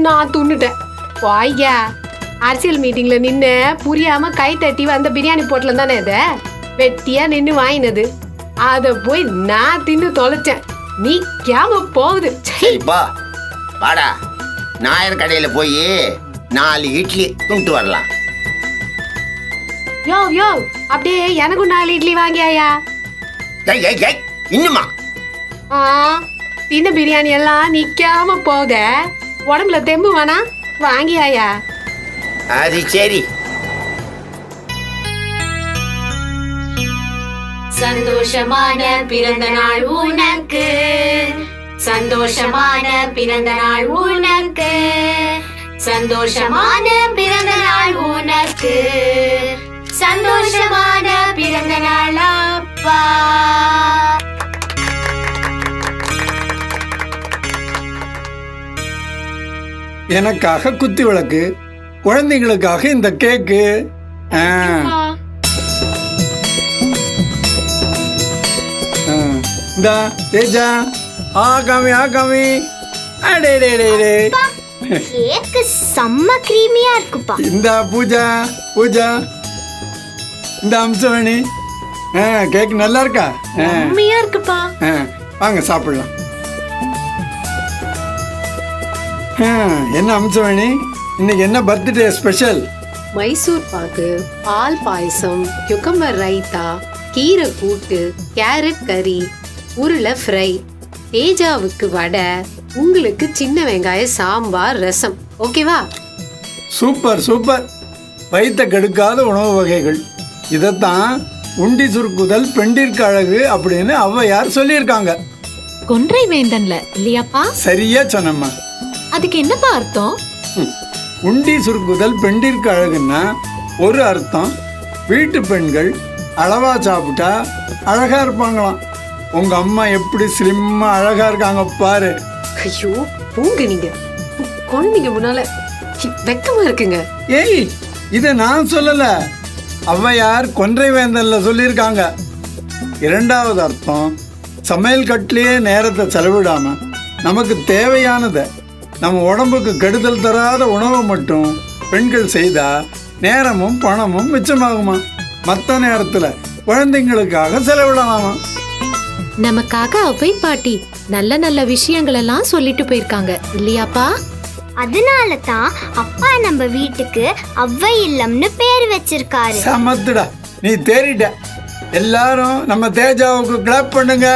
நான் துண்ணுட்டேன். வாய்யா, அரசியல் மீட்டிங்ல நின்னு புரியாம கை தட்டி வந்த பிரியாணி போட்டலம் தானே இத வெட்டியா நின்னு வாங்கினது. அத போய் நான் தின்னு தொலைச்சேன். நீ கேம போகுது. சரிப்பா, வாடா நாயர் கடையில போய் 4 இட்லி துண்டு வரலாம். யோ யோ, அப்படியே எனக்கும் 4 இட்லி வாங்கியாயா? ஏய், ஏய், ஏய், இன்னுமா? ஆ, தின்ன பிரியாணி எல்லாம் நிக்காம போக உடம்புல தெம்பு வேணா? வாங்கியாயா? அது சரி. சந்தோஷமான பிறந்த நாள் உனக்கு, சந்தோஷமான பிறந்த நாள் உனக்கு, சந்தோஷமான பிறந்த நாள் உனக்கு, சந்தோஷமான பிறந்த நாள் அப்பா. எனக்காக குத்து விளக்கு, குழந்தைங்களுக்காக இந்த கேக்கு. ஆ. ஆ. இந்தா தேஜா, ஆ காமி அடே டே டே டே. கேக்கு செம்ம கிரீமியா இருக்குப்பா. இந்தா பூஜா இந்த அம்சவேணி, கேக் நல்லா இருக்கா? உண்மையா இருக்குப்பா. வாங்க சாப்பிடலாம். என்ன அம்சவேணி, இன்னைக்கு என்ன பர்த்டே ஸ்பெஷல்? மைசூர் பாக்கு, பால் பாயசம், குக்கம்பர் ரைத்தா, கீரை கூட்டு, கேரட் கறி, உருளை ஃப்ரை, தேஜாவுக்கு வடை, உங்களுக்கு சின்ன வெங்காய சாம்பார், ரசம். ஓகேவா? சூப்பர். வயிற்ற கெடுக்காத உணவு வகைகள். இதைத்தான் உண்டி சுருக்குதல் பெண்டிற்கு அழகு அப்படின்னு ஔவையார் சொல்லியிருக்காங்க. கொன்றை வேந்தன்ல இல்லையாப்பா? சரியா சொன்னம்மா. அதுக்கு என்னப்பா அர்த்தம்? உண்டி சுருக்குதல் பெண்டிற்கு அழகுன்னா ஒரு அர்த்தம், வீட்டு பெண்கள் அளவா சாப்பிட்டா அழகா இருப்பாங்களாம். உங்க அம்மா எப்படி ஸ்லிம்மா அழகா இருக்காங்க பாரு. ஐயோ பூங்க, நீங்க குழந்தைங்க முன்னால வெக்கமா இருக்குங்க. ஏய், இதை நான் சொல்லல, ஔவையார் கொன்றை வேந்தன்ல சொல்லியிருக்காங்க. இரண்டாவது அர்த்தம், சமையல் கட்டிலேயே நேரத்தை செலவிடாம நமக்கு தேவையானதை, நம்ம உடம்புக்கு கெடுதல் தராத உணவை மட்டும் பெண்கள் செய்தா நேரமும் பணமும் மிச்சமாகுமா. மற்ற நேரத்துல குழந்தைங்களுக்காக செலவிடலாமா. நமக்காக அவ்வை பாட்டி நல்ல நல்ல விஷயங்கள் எல்லாம் சொல்லிட்டு போயிருக்காங்க இல்லையாப்பா? அதனால தான் அப்பா நம்ம வீட்டுக்கு அவ்வை இல்லம்னு பேர் வச்சிருக்காரு. சமத்துடா, நீ தேறிட்ட. எல்லாரும் நம்ம தேஜாவுக்கு கிளாப் பண்ணுங்க.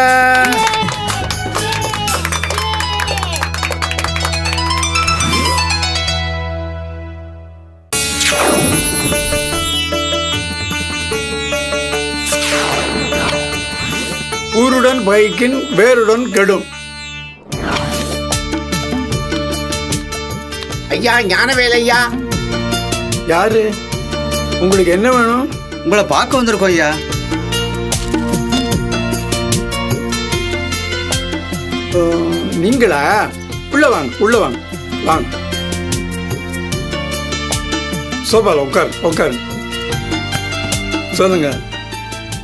ஊருடன் பைக்கின் வேருடன் கெடும். ஐயா ஞானவேல் ஐயா. யாரு? உங்களுக்கு என்ன வேணும்? உங்களை பார்க்க வந்திருக்கோம் ஐயா. நீங்களா? உள்ள வாங்க. சோபால உட்கார். சொல்லுங்க,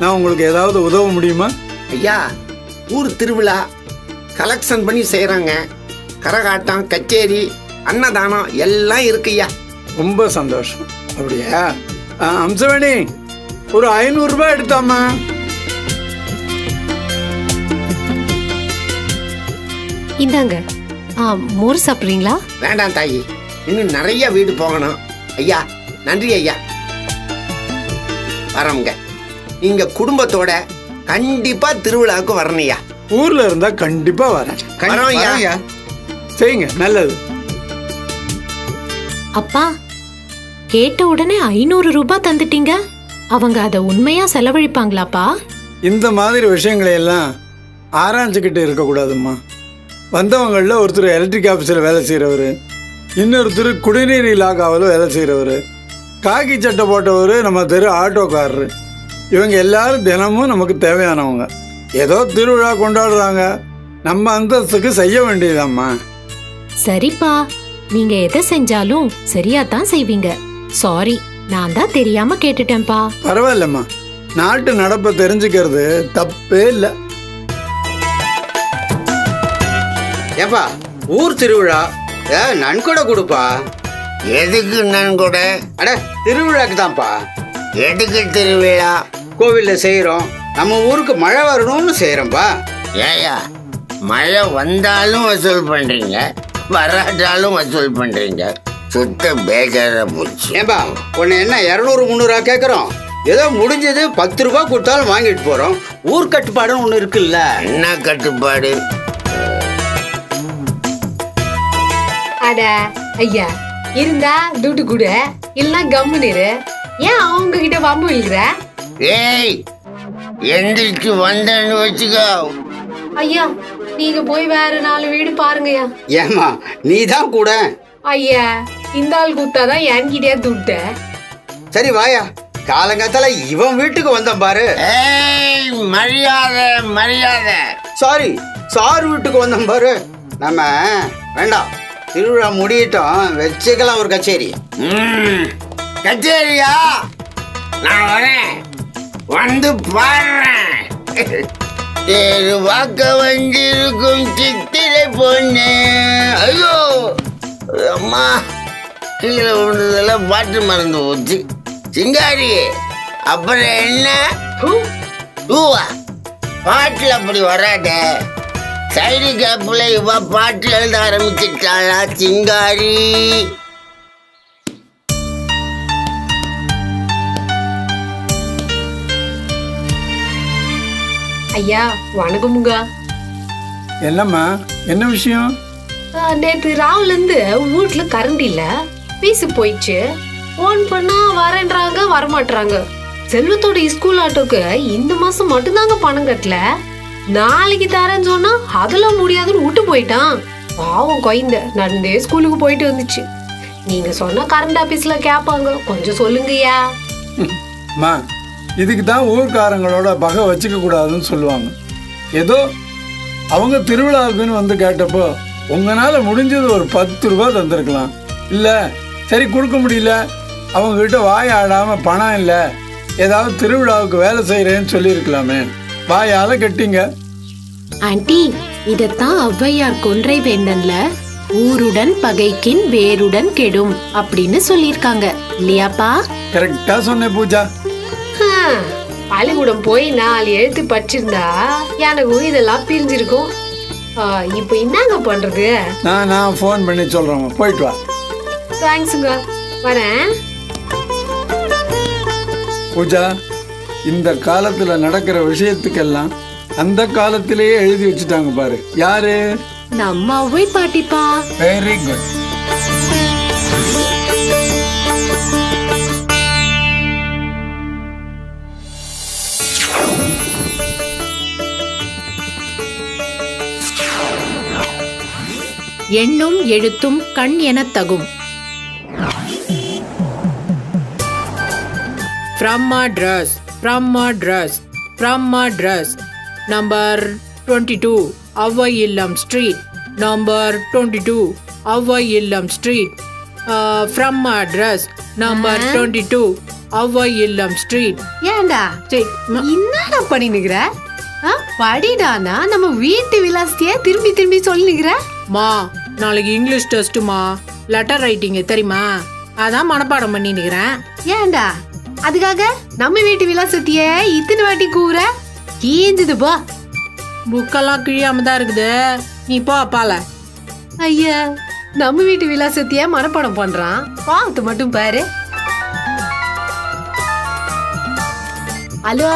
நான் உங்களுக்கு ஏதாவது உதவ முடியுமா? ஐயா, ஊர் திருவிழா கலெக்ஷன் பண்ணி செய்கிறாங்க. கரகாட்டம், கச்சேரி, அன்னதானம் எல்லாம் இருக்குய்யா. ரொம்ப சந்தோஷம். அப்படியா? அம்சவேணி, ஒரு 500 ரூபாய் எடுத்தாமா. இந்தாங்க. மோர் சாப்பிட்றீங்களா? வேண்டாம் தாயி, இன்னும் நிறைய வீடு போகணும். ஐயா நன்றி ஐயா. வரோங்க. நீங்க குடும்பத்தோட கண்டிப்பா திருவிழாவுக்கு வரணும்யா. ஊர்ல இருந்தா கண்டிப்பா வரேன். வரோம் ஐயா. செய்யுங்க, நல்லது. அப்பா, கேட்ட உடனே 500 ரூபாய் தந்துட்டீங்க. அவங்க அதை உண்மையா செலவழிப்பாங்களாப்பா? இந்த மாதிரி விஷயங்களை எல்லாம் ஆராய்ச்சிக்கிட்டு இருக்கக்கூடாதும்மா. வந்தவங்களில் ஒருத்தர் எலக்ட்ரிக் ஆஃபீஸில் வேலை செய்கிறவர், இன்னொருத்தர் குடிநீர் இலாக்காவில் வேலை செய்கிறவர், காக்கி சட்டை போட்டவர் நம்ம தெரு ஆட்டோக்காரரு. இவங்க எல்லாரும் தினமும் நமக்கு தேவையானவங்க. ஏதோ திருவிழா கொண்டாடுறாங்க, நம்ம அந்தஸ்துக்கு செய்ய வேண்டியதாம்மா. சரிப்பா, நீங்க எதை செஞ்சாலும் சரியா தான் செய்வீங்க. சாரி, நான் தான் தெரியாம கேட்டுட்டேன்ப்பா. பரவாயில்லம்மா, நாட்டு நடப்பை தெரிஞ்சுக்கிறது தப்பே இல்லை. ஏப்பா, ஊர் திருவிழா நன்கொடை கொடுப்பா. எதுக்கு நன்கொடை? அட, திருவிழாக்கு தான்ப்பா. எதுக்கு திருவிழா? கோவில்ல செய்யறோம், நம்ம ஊருக்கு மழை வரணும்னு செய்யறோம்பா. ஏயா, மழை வந்தாலும் வசூல் பண்றீங்க, வராட்டாலும் வசூல் பண்றீங்க. சுத்த பேஜார போச்சு. ஏன்பா, உன்னை என்ன 200-300 கேட்குறோம்? ஏதோ முடிஞ்சது 10 ரூபாய் கொடுத்தாலும் வாங்கிட்டு போறோம். ஊர் கட்டுப்பாடுன்னு ஒன்று இருக்குல்ல. என்ன கட்டுப்பாடு? அட ஐயா, இருந்தா துட்டு கூட இல்ல கம்முன்னு இரு. ஏன் அவங்க கிட்ட வம்பு இழுக்கிற? ஏய், எந்திரிச்சு வந்தேன்னு வச்சுக்கோ. ஐயா, நீங்க போய் வேற 4 வீடு பாருங்கய்யா. ஏமா, நீ தான் கூட. ஐயா, இந்த ஆள் கூத்தாதான் என்கிட்டயே துட்ட. சரி வாயா, காலங்காத்தால இவன் வீட்டுக்கு வந்தான் பாரு. ஏய், மரியாதை. சாரி, சார் வீட்டுக்கு வந்தான் பாரு. நம்ம வேண்டாம், திருவிழா முடியட்டும், வச்சுக்கலாம் ஒரு கச்சேரி. கச்சேரியா? நான் வரேன், வந்து பாடுறேன். தேரு வாக்க வந்திருக்கும் சித்திரை பொண்ணு. ஐயோ அம்மா, கீழே விழுந்ததெல்லாம் பாட்டு மறந்து போச்சு. சிங்காரி, அப்புறம் என்ன? டூவா? பாட்டில் அப்படி வராத. சைடு கேப்ல இவ பாட்டு எழுத ஆரம்பிச்சிட்டாளா சிங்காரி? ஐயா வணக்கமுங்க. என்னம்மா, என்ன விஷயம்? நேத்து ராவுல இருந்து வீட்டுல கரண்ட் இல்ல, பீஸு போயிடுச்சு. போன் பண்ணா வரேன்றாங்க, வரமாட்டாங்க. செல்வத்தோட ஸ்கூல் ஆட்டோக்கு இந்த மாசம் மட்டும்தாங்க பணம் கட்டல. நாளைக்கு தரேன்னு சொன்னா அதெல்லாம் முடியாதுன்னு விட்டு போயிட்டான். பாவம் குழந்தை நடந்தே ஸ்கூலுக்கு போயிட்டு வந்துச்சு. நீங்க சொன்ன கரண்ட் ஆபீஸ்ல கேட்பாங்க, கொஞ்சம் சொல்லுங்கய்யா. அம்மா, இதுக்கு தான் ஊர்க்காரங்களோட பகை வச்சுக்க கூடாதுன்னு சொல்லுவாங்க. ஏதோ அவங்க திருவிழாவுக்குன்னு வந்து கேட்டப்போ உங்களால முடிஞ்சது ஒரு 10 ரூபா தந்திருக்கலாம். இல்லை சரி கொடுக்க முடியல, அவங்ககிட்ட வாய் ஆடாம பணம் இல்லை, ஏதாவது திருவிழாவுக்கு வேலை செய்கிறேன்னு சொல்லியிருக்கலாமே. வாயால கட்டிங்க. ஆண்டி, இதத்தான் ஔவையார் கொன்றை வேண்டன்ல ஊருடன் பகைக்கின் வேருடன் கெடும் அப்படின்னு சொல்லியிருக்காங்க இல்லையாப்பா? கரெக்டா சொன்னேன் பூஜா. பள்ளிக்கூடம் போய் 4 எழுத்து படிச்சிருந்தா எனக்கும் இதெல்லாம் பிரிஞ்சிருக்கும். இப்போ என்னங்க பண்றது? நான் ஃபோன் பண்ணி சொல்றேன், போயிட்டு வா. தேங்க்ஸுங்க, வரேன். பூஜா, இந்த காலத்துல நடக்கிற விஷயத்துக்கெல்லாம் அந்த காலத்திலேயே எழுதி வச்சுட்டாங்க பாரு. யாரு? நம்ம ஔவை பாட்டிப்பா. Very good. எண்ணும் எழுத்தும் கண் எனத் தகும். From Madras, from Madras, from Madras. Number 22, Avai Illam Street. Number 22, Avai Illam Street. From Madras, number 22, Avai Illam Street. ஏண்டா என்னடா பண்ணினுக்கிற? படிடானா நம்ம வீட்டு விலாசத்தையே திரும்பி திரும்பி சொல்லினுக்கிற. மா, நாளைக்கு இங்கிலீஷ் டெஸ்ட்டுமா, லெட்டர் ரைட்டிங்கு தெரியுமா? அதான் மனப்பாடம் பண்ணி நிக்கிறேன். ஏண்டா அதுக்காக நம்ம வீட்டு விலாசத்தையே இத்தனை வாட்டி கூற? கீஞ்சது போ. புக்கெல்லாம் கிழியாம தான் இருக்குது, நீ போ அப்பால. ஐயா, நம்ம வீட்டு விலாசத்தையே மனப்பாடம் பண்றான், பாவத்தை மட்டும் பாரு. ஹலோ,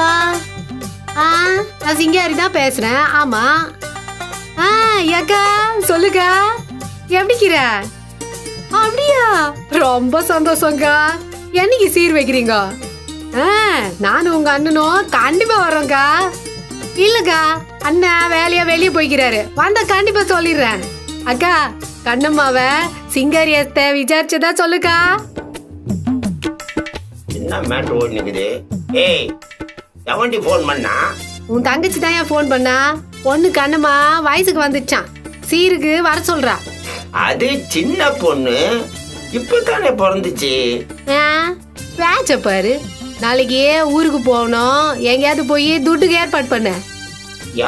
நான் சிங்காரி தான் பேசுறேன். ஆமா, ஏக்கா சொல்லுக்கா, எப்படிக்கிற? அப்படியா, ரொம்ப சந்தோஷம்க்கா. என்னைக்கு சீர் வைக்கிறீங்க? நானும் உங்க அண்ணனும் கண்டிப்பா வரோம்க்கா. இல்லக்கா, அண்ணன் வேலையா வெளியே போய்க்கிறாரு, வந்தா கண்டிப்பா சொல்லிடுறேன். அக்கா, கண்ணம்மாவ சிங்காரி அத்தை விசாரிச்சதா சொல்லுக்கா. என்ன மேட்ரு ஓடி நிக்குது? ஏய், எவன்டி ஃபோன் பண்ணா? உன் தங்கச்சி தான் ஏன் ஃபோன் பண்ணா? பொண்ணு கண்ணம்மா வயசுக்கு வந்துச்சான், சீருக்கு வர சொல்றா. அது சின்ன பொண்ணு, இப்பதானே பிறந்துச்சு. பேச்ச பாரு. நாளைக்கு ஊருக்கு போகணும், எங்கேயாவது போய் துட்டுக்கு ஏற்பாடு பண்ண.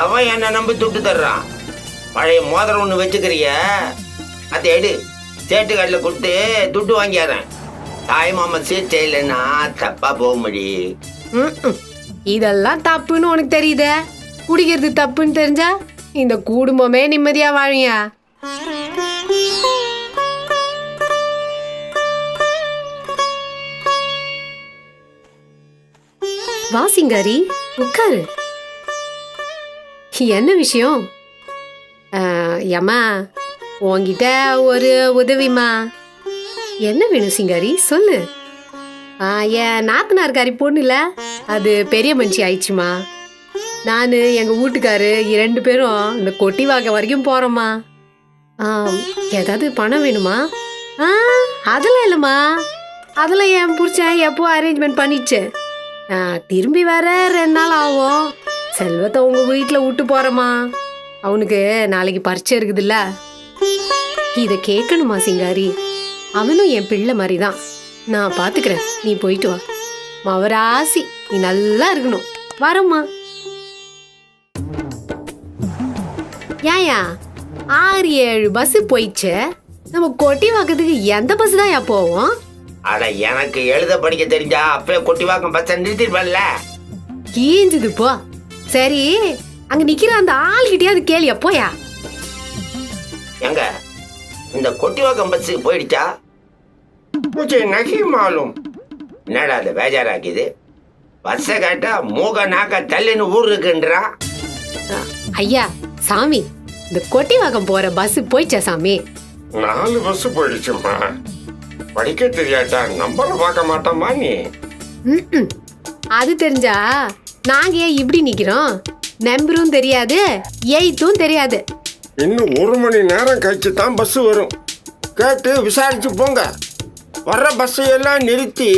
எவன் என்ன நம்பி துட்டு தர்றான்? பழைய மோதிரம் ஒன்று வச்சுக்கிறிய, அதை எடு, சேட்டு கடையில் கொடுத்து துட்டு வாங்கிடுறேன். தாய் மாமா சீட் செய்யலைன்னா தப்பா போக முடியும். இதெல்லாம் தப்புன்னு உனக்கு தெரியுதே. குடிக்கிறது தப்புன்னு தெரிஞ்சா இந்த குடும்பமே நிம்மதியா வாழியா? வா சிங்காரி, உட்காரு. என்ன விஷயம்? ஏம்மா, உன்கிட்ட ஒரு உதவிமா. என்ன வேணும் சிங்காரி, சொல்லு. என் நாத்தனார்காரி பொண்ணுல, அது பெரிய மனுஷி ஆயிடுச்சுமா. நான் எங்கள் வீட்டுக்காரு 2 பேரும் இந்த கொட்டி வாக்க வரைக்கும் போகிறோம்மா. ஏதாவது பணம் வேணுமா? அதெல்லாம் இல்லைம்மா, அதெல்லாம் என் பிடிச்சேன் எப்போ அரேஞ்ச்மெண்ட் பண்ணிடுச்சு. திரும்பி வர 2 நாள் ஆகும். செல்வத்தை உங்கள் வீட்டில் விட்டு போகிறோம்மா. அவனுக்கு நாளைக்கு பரீட்சை இருக்குதுல்ல. இதை கேட்கணுமா சிங்காரி? அவனும் என் பிள்ளை மாதிரி தான். நான் பார்த்துக்கிறேன், நீ போயிட்டு வா. மவராசி நீ நல்லா இருக்கணும். வரம்மா. ஏயா 6-7 பஸ் போயிடுச்சு. நம்ம கொட்டி வாக்கத்துக்கு எந்த பஸ் தான் போவோம்? அட எனக்கு எழுத படிக்க தெரிஞ்சா அப்பவே கொட்டிவாக்கம் பஸ் நிறுத்திருப்பேன்ல. கீஞ்சுது போ. சரி, அங்க நிக்கிற அந்த ஆள்கிட்டயாவது கேளியா போயா. எங்க இந்த கொட்டிவாக்கம் பஸ் போயிடுச்சா? நகிமாலும் என்னடா அது பேஜாராக்குது. பஸ்ஸை கேட்டா மூக நாக்க தள்ளின்னு ஊர் இருக்குன்றா. ஐயா சாமி, இந்த கொட்டிவாக்கம் போற பஸ் போயிடுச்சா சாமி? 4 பஸ் போயிடுச்சுமா. படிக்க தெரியாட்டா நம்பரை பார்க்க மாட்டோமா நீ? அது தெரிஞ்சா நாங்க ஏன் இப்படி நிக்கிறோம்? நம்பரும் தெரியாது, எய்த்தும் தெரியாது. இன்னும் 1 மணி நேரம் கழிச்சு தான் பஸ் வரும். கேட்டு விசாரிச்சு போங்க. வர்ற பஸ்ஸை எல்லாம் நிறுத்தி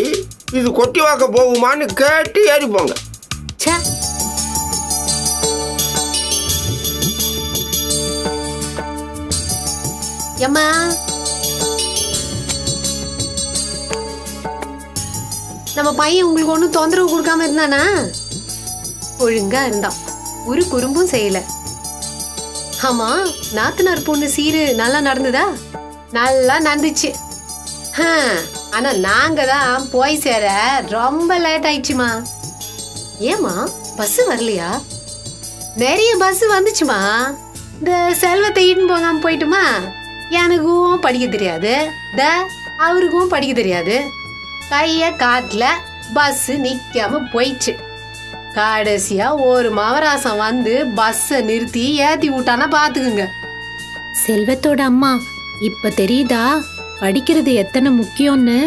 இது கொட்டிவாக்க போகுமான்னு கேட்டு ஏறி போங்க. ச்சே. எம்மா, நம்ம பையன் உங்களுக்கு ஒன்றும் தொந்தரவு கொடுக்காம இருந்தானா? ஒழுங்கா இருந்தான், ஒரு குறும்பும் செய்யல. ஆமா, நாத்தனார் பொண்ணு சீரு நல்லா நடந்ததா? நல்லா நடந்துச்சு. ஆனா நாங்க தான் போய் சேர ரொம்ப லேட் ஆயிடுச்சுமா. ஏமா பஸ் வரலையா? நிறைய பஸ் வந்துச்சுமா. இந்த செல்வத்தை ஈட்டு போகாம போயிட்டுமா. எனக்கும் படிக்க தெரியாது, அவருக்கும் படிக்க தெரியாது. கைய காட்டுல பஸ் நிக்காம போயிடுச்சு. கடைசியா ஒரு மவராசம் வந்து பஸ்ஸை நிறுத்தி ஏத்தி விட்டானா பாத்துக்குங்க. செல்வத்தோட அம்மா இப்ப தெரியுதா படிக்கிறது எத்தனை முக்கியம்னு?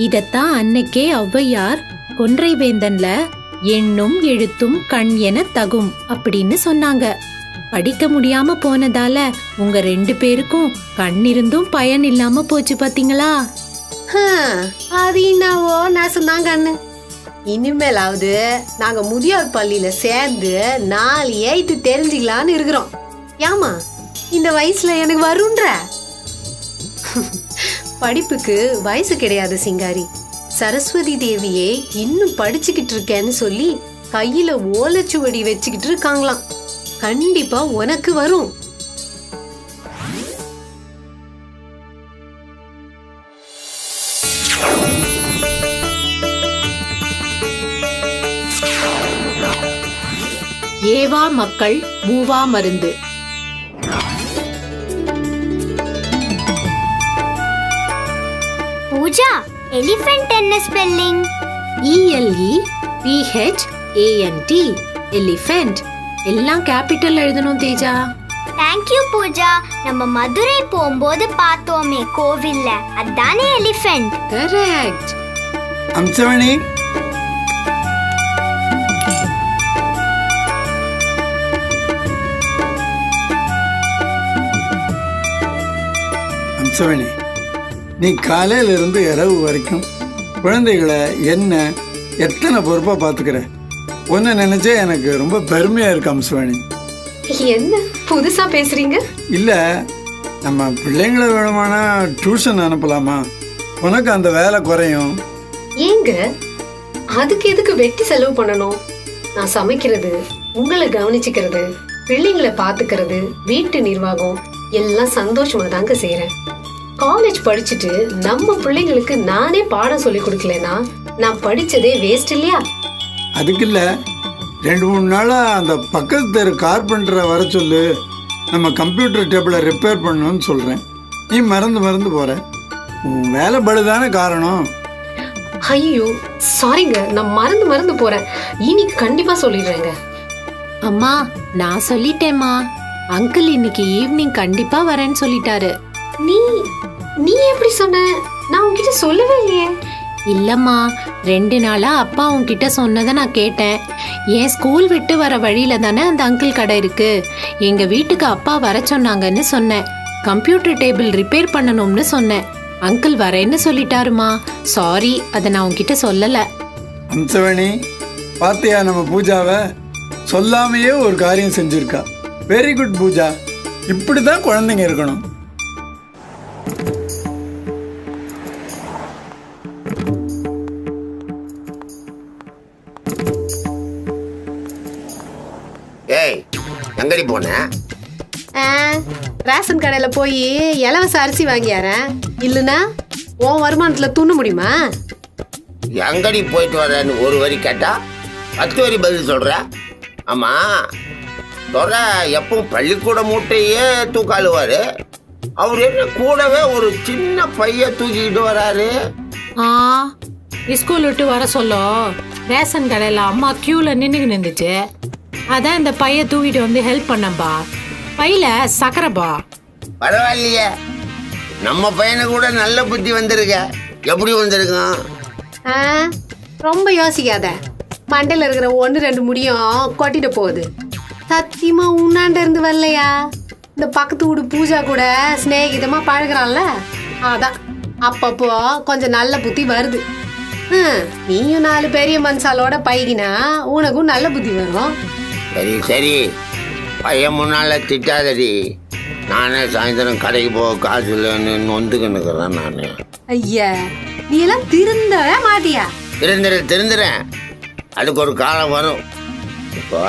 இதத்தான் அன்னைக்கே ஔவையார் கொன்றை வேந்தன்ல எண்ணும் எழுத்தும் கண் என தகும் அப்படின்னு சொன்னாங்க. படிக்க முடியாம போனதால உங்க 2 பேருக்கும் கண் இருந்தும் பயன் இல்லாம போச்சு பாத்தீங்களா? அது என்னவோ நெசந்தான் கண்ணு. இனிமேலாவது நாங்க முதியோர் பள்ளியில சேர்ந்து 4 8 தெரிஞ்சுக்கலான்னு இருக்கிறோம். ஏமா இந்த வயசுல எனக்கு வரும்ன்ற? படிப்புக்கு வயசு கிடையாது சிங்காரி. சரஸ்வதி தேவியே இன்னும் படிச்சுக்கிட்டு இருக்கேன்னு சொல்லி கையில ஓலைச்சுவடி வச்சுக்கிட்டு இருக்காங்களாம். கண்டிப்பா உனக்கு வரும். ஏவா மக்கள் மூவா மருந்து. பூஜா, எலிஃபென்ட் என்ன ஸ்பெல்லிங்? ELEPHANT elephant. எல்லாம் கேபிட்டல் எழுதணும் தேஜா. தேங்க்யூ பூஜா. நம்ம மதுரை போகும்போது பார்த்தோமே கோவில்ல, அதானே எலிஃபென்ட்? கரெக்ட். அம்சவணி, அம்சவணி, நீ காலையில இருந்து இரவு வரைக்கும் குழந்தைகளை என்ன எத்தனை பொறுப்பா பாத்துக்கிற. ஒன்னு நினைச்சே எனக்கு ரொம்ப பெருமையா இருக்கு அம்சவணி. என்ன புதுசா பேசுறீங்க? இல்ல, நம்ம பிள்ளைங்களை வேணுமானா டியூஷன் அனுப்பலாமா? உனக்கு அந்த வேலை குறையும். ஏங்க அதுக்கு எதுக்கு வெட்டி செலவு பண்ணணும்? நான் சமைக்கிறது, உங்களை கவனிச்சுக்கிறது, பிள்ளைங்களை பாத்துக்கிறது, வீட்டு நிர்வாகம் எல்லாம் சந்தோஷமா தாங்க செய்யறேன். காலேஜ் படிச்சுட்டு நம்ம பிள்ளைங்களுக்கு நானே பாடம் சொல்லி கொடுக்கலனா நான் படிச்சதே வேஸ்ட் இல்லையா? அதுக்கு இல்ல, 2-3 நாளா அந்த பக்கத்து தெரு கார்பெண்டரை வர சொல்லு, நம்ம கம்ப்யூட்டர் டேபிளை ரிப்பேர் பண்ணணும்னு சொல்றேன். நீ மறந்து போற. உன் வேலை பழுதான காரணம். ஐயோ சாரிங்க, நான் மறந்து போறேன். இனி கண்டிப்பா சொல்லிடுறேங்க. அம்மா நான் சொல்லிட்டேம்மா. அங்கிள் இன்னைக்கு ஈவினிங் கண்டிப்பா வரேன்னு சொல்லிட்டாரு. நீ எப்படி சொன்ன? நான் உன்கிட்ட சொல்லவே இல்லையே. இல்லம்மா, 2 நாளா அப்பா உன்கிட்ட சொன்னதை நான் கேட்டேன். என் ஸ்கூல் விட்டு வர வழியில தானே அந்த அங்கிள் கடை இருக்கு. எங்க வீட்டுக்கு அப்பா வர சொன்னாங்கன்னு சொன்னேன். கம்ப்யூட்டர் டேபிள் ரிப்பேர் பண்ணணும்னு சொன்னேன். அங்கிள் வரேன்னு சொல்லிட்டாருமா. சாரி, அதை நான் உன்கிட்ட சொல்லல. அம்சவணி, பாத்தியா நம்ம பூஜாவை? சொல்லாமையே ஒரு காரியம் செஞ்சிருக்கா. Very good Pooja. இப்படிதான் குழந்தைங்க இருக்கணும். எங்கடி போனேன்? ரேஷன் கடையில் போய் இலவச அரிசி வாங்கியாரேன். இல்லைன்னா உன் வருமானத்தில் துண்ண முடியுமா? எங்கடி போயிட்டு வரேன்னு ஒரு வரி கேட்டா 10 வரி பதில் சொல்ற. ஆமா, சொல்ற எப்பவும் பள்ளிக்கூட மூட்டையே தூக்காளுவாரு. அவர் என்ன கூடவே ஒரு சின்ன பைய தூக்கிக்கிட்டு வராரு? ஸ்கூல் விட்டு வர சொல்ல ரேஷன் கடையில் அம்மா கியூவில் நின்றுக்கு நின்றுச்சு. அதான் இந்த பைய தூக்கிட்டு வந்து ஹெல்ப் பண்ணப்பா. பையில சக்கரைப்பா. பரவாயில்லையே, நம்ம பையனை கூட நல்ல புத்தி வந்திருக்க. எப்படி வந்திருக்கான்? ரொம்ப யோசிக்காத. மண்டையில் இருக்கிற 1-2 முடியும் கொட்டிட்டு போகுது. சத்தியமா உண்ணாண்ட இருந்து வரலையா? இந்த பக்கத்து வீடு பூஜா கூட சிநேகிதமா பழகுறான்ல, அதான் அப்பப்போ கொஞ்சம் நல்ல புத்தி வருது. நீயும் 4 பெரிய மனுஷாலோட பழகினா உனக்கும் நல்ல புத்தி வரும். சரி சரி, பையன் முன்னால திட்டாதடி. நானே சாயந்தரம் கடைக்கு போக காசு இல்லைன்னு நொந்துக்கின்னுக்குறேன் நான். ஐயா, நீ எல்லாம் திருந்தவே மாட்டியா? திருந்துறேன். அதுக்கு ஒரு காலம் வரும். இப்போ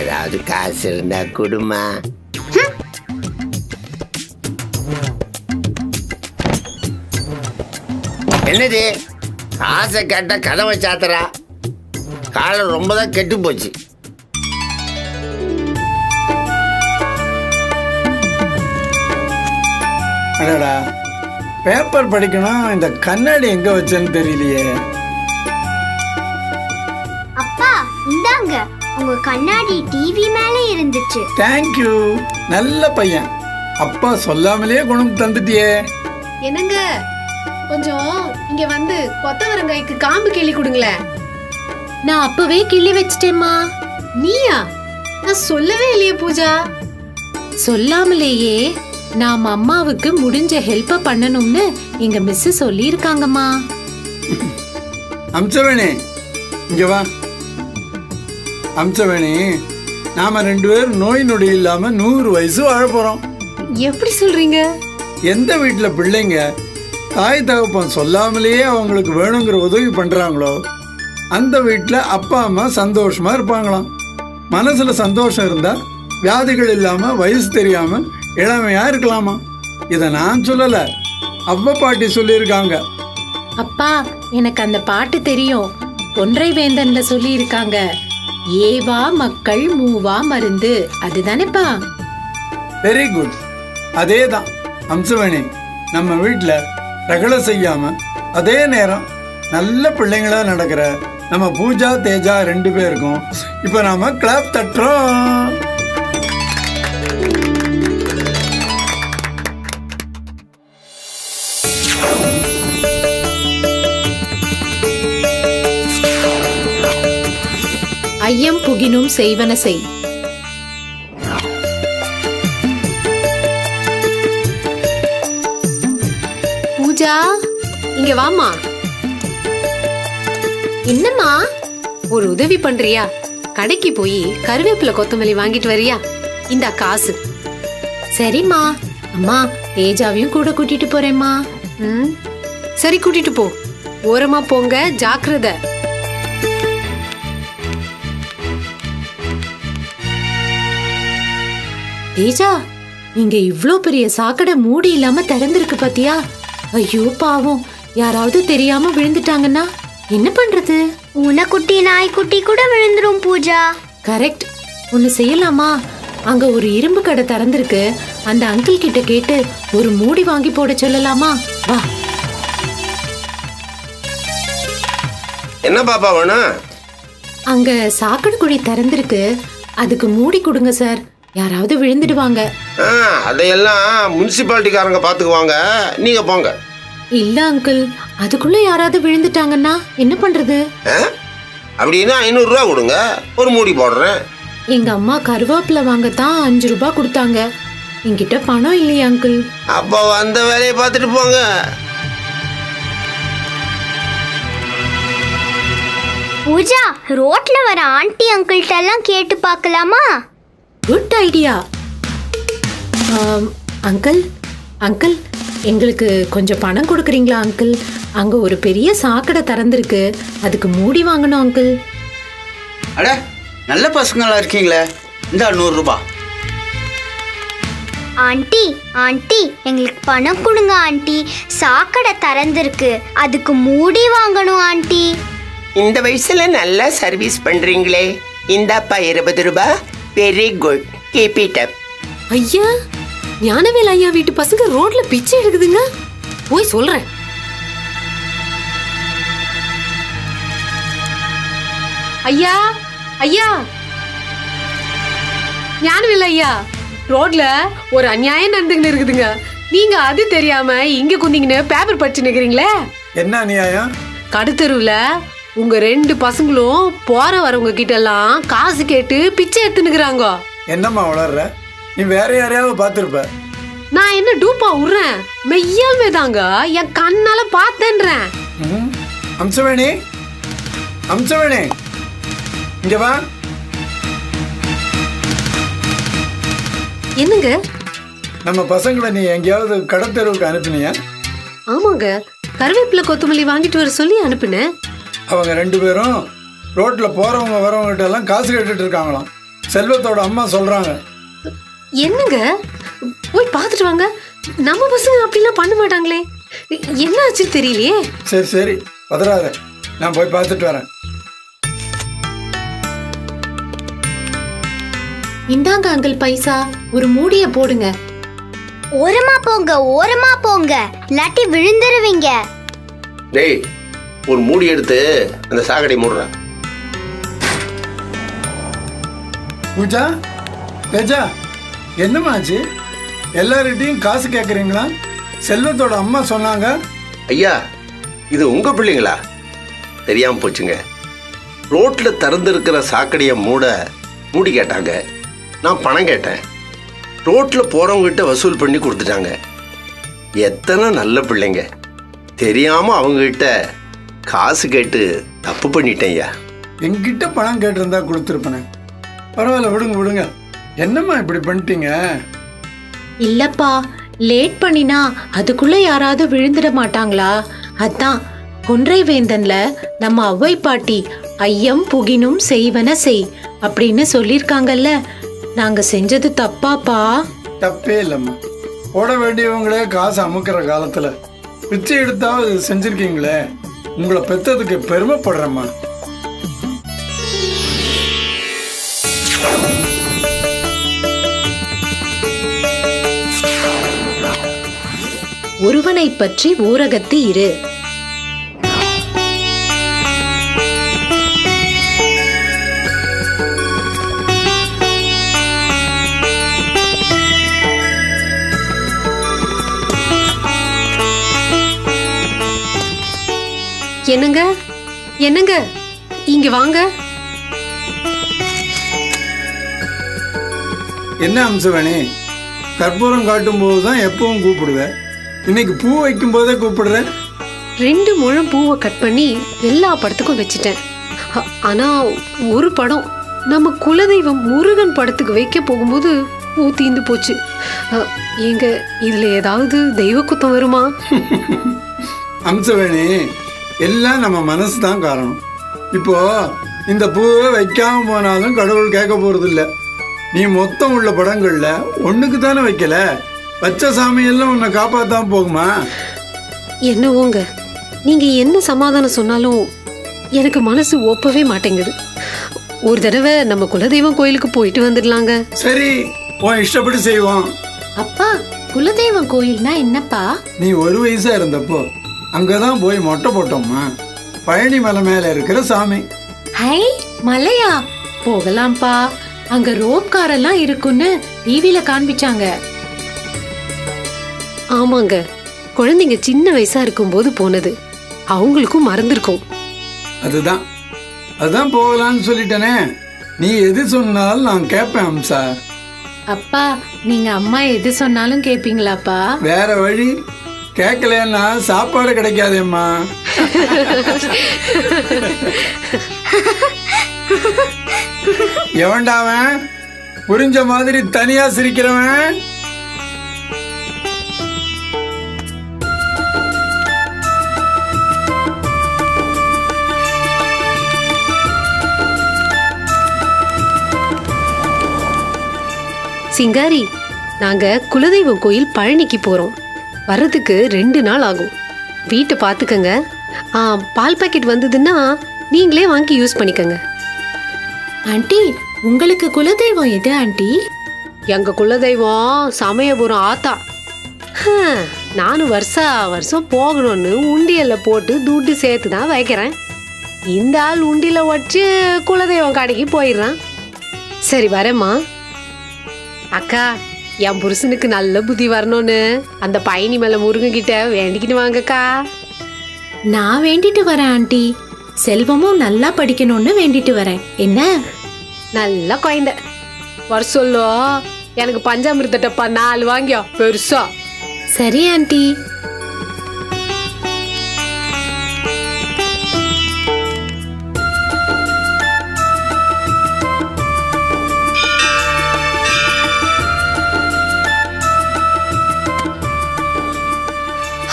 ஏதாவது காசு இருந்தா கொடுமா. என்னது காசை கேட்ட கதவை சாத்துறா? காலம் ரொம்ப தான் கெட்டு போச்சு. அடடா, பேப்பர் படிக்கணும். இந்த கண்ணாடி எங்க வச்சேன்னு தெரியலையே. அப்பா இந்தாங்க, உங்க கண்ணாடி டிவி மேலே இருந்துச்சு. தேங்க்யூ, நல்ல பையன். அப்பா சொல்லாமலே குணம் தந்துட்டியே. என்னங்க, கொஞ்சம் இங்க வந்து கொத்தவரங்காய்க்கு காம்பு கிள்ளி கொடுங்களேன். நான் அப்பவே கிள்ளி வச்சிட்டேம்மா. நீயா? நான் சொல்லவே இல்லையே பூஜா. சொல்லாமலேயே நாம் அம்மாவுக்கு முடிஞ்ச ஹெல்ப்ப பண்ணணும்னு எங்க மிஸ் சொல்லி இருக்காங்கம்மா. அம்சவேணி இங்க வா. அம்சவேணி, நாம 2 பேரும் நோய் நொடி இல்லாம 100 வயசு வாழ போறோம். எப்படி சொல்றீங்க? எந்த வீட்டுல பிள்ளைங்க தாய் தகப்பன் சொல்லாமலேயே அவங்களுக்கு வேணுங்கிற உதவி பண்றாங்களோ அந்த வீட்டுல அப்பா அம்மா சந்தோஷமா இருப்பாங்களாம். மனசுல சந்தோஷம் இருந்தா வியாதிகள் இல்லாம வயசு தெரியாம இளமையா இருக்கலாமா. இத நான் சொல்லல, அவ்வ பாட்டி சொல்லியிருக்காங்க. அப்பா, எனக்கு அந்த பாட்டு தெரியும். ஒன்றை வேந்தன்ல சொல்லி இருக்காங்க, ஏவா மக்கள் மூவா மருந்து. அதுதானேப்பா? வெரி குட், அதே தான். அம்சவேணி, நம்ம வீட்டில் ரகலை செய்யாம அதே நேரம் நல்ல பிள்ளைங்களா நடக்கிற நம்ம பூஜா தேஜா 2 பேருக்கும் இப்போ நாம கிளாப் தட்டுறோம். ஐயம் புகினும் செய்வன செய். பூஜா, இங்க வாமா. என்னம்மா? ஒரு உதவி பண்றியா? கடைக்கு போய் கருவேப்பிலை கொத்தமல்லி வாங்கிட்டு வரியா? இந்த காசு. சரிம்மா. அம்மா, தேஜாவையும் கூட கூட்டிட்டு போறேம்மா. சரி, கூட்டிட்டு போ. ஓரமா போங்க, ஜாக்கிரதை. தேஜா, இங்க இவ்ளோ பெரிய சாக்கடை மூடி இல்லாம திறந்திருக்கு பாத்தியா? ஐயோ பாவம், யாராவது தெரியாம விழுந்துட்டாங்கன்னா என்ன பண்றது? உனக்குட்டி நாய்க்குட்டி கூட விழுந்துரும் பூஜா. கரெக்ட். ஒன்னு செய்யலாமா? அங்க ஒரு இரும்பு கடை திறந்திருக்கு. அந்த அங்கிள் கிட்ட கேட்டு ஒரு மூடி வாங்கி போட சொல்லலாமா? வா. என்ன பாப்பா வேணும்? அங்க சாக்கடை குழி திறந்திருக்கு, அதுக்கு மூடி கொடுங்க சார். யாராவது விழுந்துடுவாங்க. அதையெல்லாம் முனிசிபாலிட்டிக்காரங்க பாத்துக்குவாங்க, நீங்க போங்க. இல்ல அங்கிள், அதுக்குள்ள யாராவது விழுந்துட்டாங்கன்னா என்ன பண்றது? அப்படின்னா 500 ரூபா கொடுங்க, ஒரு மூடி போடுறேன். எங்க அம்மா கருவேப்பிலை வாங்கத்தான் 5 ரூபாய் கொடுத்தாங்க. என்கிட்ட பணம் இல்லையா அங்கிள்? அப்போ அந்த வேலையை பார்த்துட்டு போங்க. பூஜா, ரோட்ல வர ஆண்டி அங்கிள்கிட்ட எல்லாம் கேட்டு பார்க்கலாமா? Good idea. அங்கிள், அங்கிள், எங்களுக்கு கொஞ்சம் பணம் கொடுக்குறீங்களா அங்கிள்? அங்க ஒரு பெரிய சாக்கடை திறந்திருக்கு, அதுக்கு மூடி வாங்கணும் அங்கிள். அட, நல்ல பசங்களா இருக்கீங்களே. இந்த 100 ரூபாய். ஆண்டி ஆண்டி எங்களுக்கு பணம் கொடுங்க ஆண்டி. சாக்கடை திறந்திருக்கு, அதுக்கு மூடி வாங்கணும் ஆண்டி. இந்த வயசுல நல்லா சர்வீஸ் பண்றீங்களே. இந்தாப்பா 20 ரூபாய். Very good, keep it up. ஐயா, ஞானவேல் ஐயா வீட்டு பசங்க ரோட்ல பிச்சை எடுக்குதுங்க. போய் சொல்றேன். ஐயா ஐயா, ஞானவேல் ஐயா, ரோட்ல ஒரு அநியாயம் நடந்துகிட்டு இருக்குதுங்க. நீங்க அது தெரியாம இங்க குந்திங்கன்னு பேப்பர் படிச்சு நிக்கிறீங்களே. என்ன நியாயம்? கடுத்தெருவுல உங்க 2 பசங்களும் போற வரவங்க கிட்ட எல்லாம் காசு கேட்டு பிச்சை எடுத்துனுக்குறாங்க. என்னம்மா வளர்ற? நீ வேற யாரையாவது பார்த்துருப்ப. நான் என்ன டூப்பா விடுறேன், மெய்யாலுமே தாங்க என் கண்ணால பார்த்தேன்றேன். அம்சவேணி, அம்சவேணி, இங்க வா. என்னங்க? நம்ம பசங்களை நீ எங்கேயாவது கடத்தெருவுக்கு அனுப்பினியா? ஆமாங்க, கருவேப்பிலை கொத்தமல்லி வாங்கிட்டு வர சொல்லி அனுப்புனேன். அவங்க 2 பேரும் ரோட்ல போறவங்க வரவங்க கிட்ட எல்லாம் காசு கேட்டுட்டு இருக்காங்களாம். செல்வத்தோட அம்மா சொல்றாங்க. என்னங்க, போய் பார்த்துட்டு வாங்க. நம்ம பசங்க அப்படிலாம் பண்ண மாட்டாங்களே. என்ன ஆச்சு தெரியலையே. சரி சரி, பதறாத, நான் போய் பார்த்துட்டு வரேன். இந்தாங்க அங்கிள் பைசா, ஒரு மூடிய போடுங்க. ஓரமா போங்க, ஓரமா போங்க, இல்லாட்டி விழுந்துருவீங்க. டேய், ஒரு மூடி எடுத்து அந்த சாக்கடை மூடுறேன். பூஜா, தேஜா, என்னமாச்சு? எல்லார்கிட்டையும் காசு கேட்குறீங்களா? செல்வத்தோட அம்மா சொன்னாங்க. ஐயா, இது உங்க பிள்ளைங்களா? தெரியாம போச்சுங்க. ரோட்ல திறந்திருக்கிற சாக்கடையை மூடி கேட்டாங்க. நான் பணம் கேட்டேன். ரோட்ல போறவங்ககிட்ட வசூல் பண்ணி கொடுத்துட்டாங்க. எத்தனை நல்ல பிள்ளைங்க. தெரியாம அவங்க கிட்ட காசு கேட்டு தப்பு பண்ணிட்டேன் ஐயா. என்கிட்ட பணம் கேட்டிருந்தா கொடுத்துருப்பேனே. பரவாயில்ல, விடுங்க விடுங்க. என்னம்மா இப்படி பண்ணிட்டீங்க? இல்லப்பா, லேட் பண்ணினா அதுக்குள்ள யாராவது விழுந்துட மாட்டாங்களா? அதான் கொன்றை வேந்தன்ல நம்ம அவ்வை பாட்டி ஐயம் புகினும் செய்வன செய் அப்படின்னு சொல்லிருக்காங்கல்ல. நாங்க செஞ்சது தப்பாப்பா? தப்பே இல்லைம்மா. போட வேண்டியவங்களே காசு அமுக்கிற காலத்துல பிச்சை எடுத்தாவது செஞ்சிருக்கீங்களே. உங்களை பெத்ததுக்கு பெருமைப்படுறேம்மா. ஒருவனை பற்றி ஊரகத்து இரு. என்னங்க என்னங்க, இங்க வாங்க. என்ன அம்சவேணி, கற்பூரம் காட்டும் போதுதான் எப்பவும் கூப்பிடுவேன். இன்னைக்கு பூ வைக்கும் போதே கூப்பிடுறேன். 2 முழம் பூவை கட் பண்ணி எல்லா படத்துக்கும் வச்சுட்டேன். ஆனா ஒரு படம், நம்ம குலதெய்வம் முருகன் படத்துக்கு வைக்க போகும்போது பூ தீந்து போச்சு. ஏங்க, இதுல ஏதாவது தெய்வ குத்தம் வருமா? அம்சவேணி, எல்லாம் நம்ம மனசு தான் காரணம். இப்போ இந்த பூவை வைக்காம போனாலும் கடவுள் கேட்க போறது இல்லை. நீ மொத்தம் உள்ள படங்கள்ல ஒண்ணுக்கு தானே வைக்கல. பச்சை சாமியெல்லாம் உன்னை காப்பாத்தாம போகுமா? என்னவோங்க, நீங்க என்ன சமாதானம் சொன்னாலும் எனக்கு மனசு ஒப்பவே மாட்டேங்குது. ஒரு தடவை நம்ம குலதெய்வம் கோயிலுக்கு போயிட்டு வந்துடலாங்க. சரி, உன் இஷ்டப்படி செய்வோம். அப்பா, குலதெய்வம் கோயில்னா என்னப்பா? நீ 1 வயசா இருந்தப்போ அங்கதான் போய் மொட்டை போட்டோம்மா. பழனி மலை மேல இருக்கிற சாமி. ஹை, மலையா? போகலாம்ப்பா. அங்க ரோப் காரெல்லாம் இருக்குன்னு டிவில காண்பிச்சாங்க. ஆமாங்க, குழந்தைங்க சின்ன வயசா இருக்கும்போது போனது. அவங்களுக்கும் மறந்துருக்கும். அதுதான் போகலான்னு சொல்லிட்டேனே. நீ எது சொன்னாலும் நான் கேட்பேன் அம்சா. அப்பா, நீங்க அம்மா எது சொன்னாலும் கேப்பீங்களாப்பா? வேற வழி. கேட்கலன்னா சாப்பாடு கிடைக்காதேம்மா. எவன்டாவன் புரிஞ்ச மாதிரி தனியா சிரிக்கிறவன்? சிங்காரி, நாங்க குலதெய்வம் கோயில் பழனிக்கு போறோம். வர்றதுக்கு 2 நாள் ஆகும். வீட்டை பார்த்துக்கங்க. பால் பாக்கெட் வந்ததுன்னா நீங்களே வாங்கி யூஸ் பண்ணிக்கங்க. ஆண்டி, உங்களுக்கு குலதெய்வம் எது ஆண்டி? எங்க குலதெய்வம் சமயபுரம் ஆத்தா. நானும் வருஷம் போகணும்னு உண்டியல்ல போட்டு துட்டு சேர்த்து தான் வைக்கிறேன். இந்த ஆள் உண்டியில வச்சு குலதெய்வம் கடைக்கு போயிடுறான். சரி வரேம்மா. அக்கா, என் புருஷனுக்கு நல்ல புத்தி வரணும்னு அந்த பயணி மேல முருங்ககிட்ட வேண்டிக்கிட்டு வாங்கக்கா. நான் வேண்டிட்டு வரேன் ஆண்டி. செல்வமும் நல்லா படிக்கணும்னு வேண்டிட்டு வரேன். என்ன? நல்ல குழந்தை வர சொல்லோ. எனக்கு பஞ்சாமிர்த டப்பா 4 வாங்கியோ பெருசா. சரி ஆண்டி.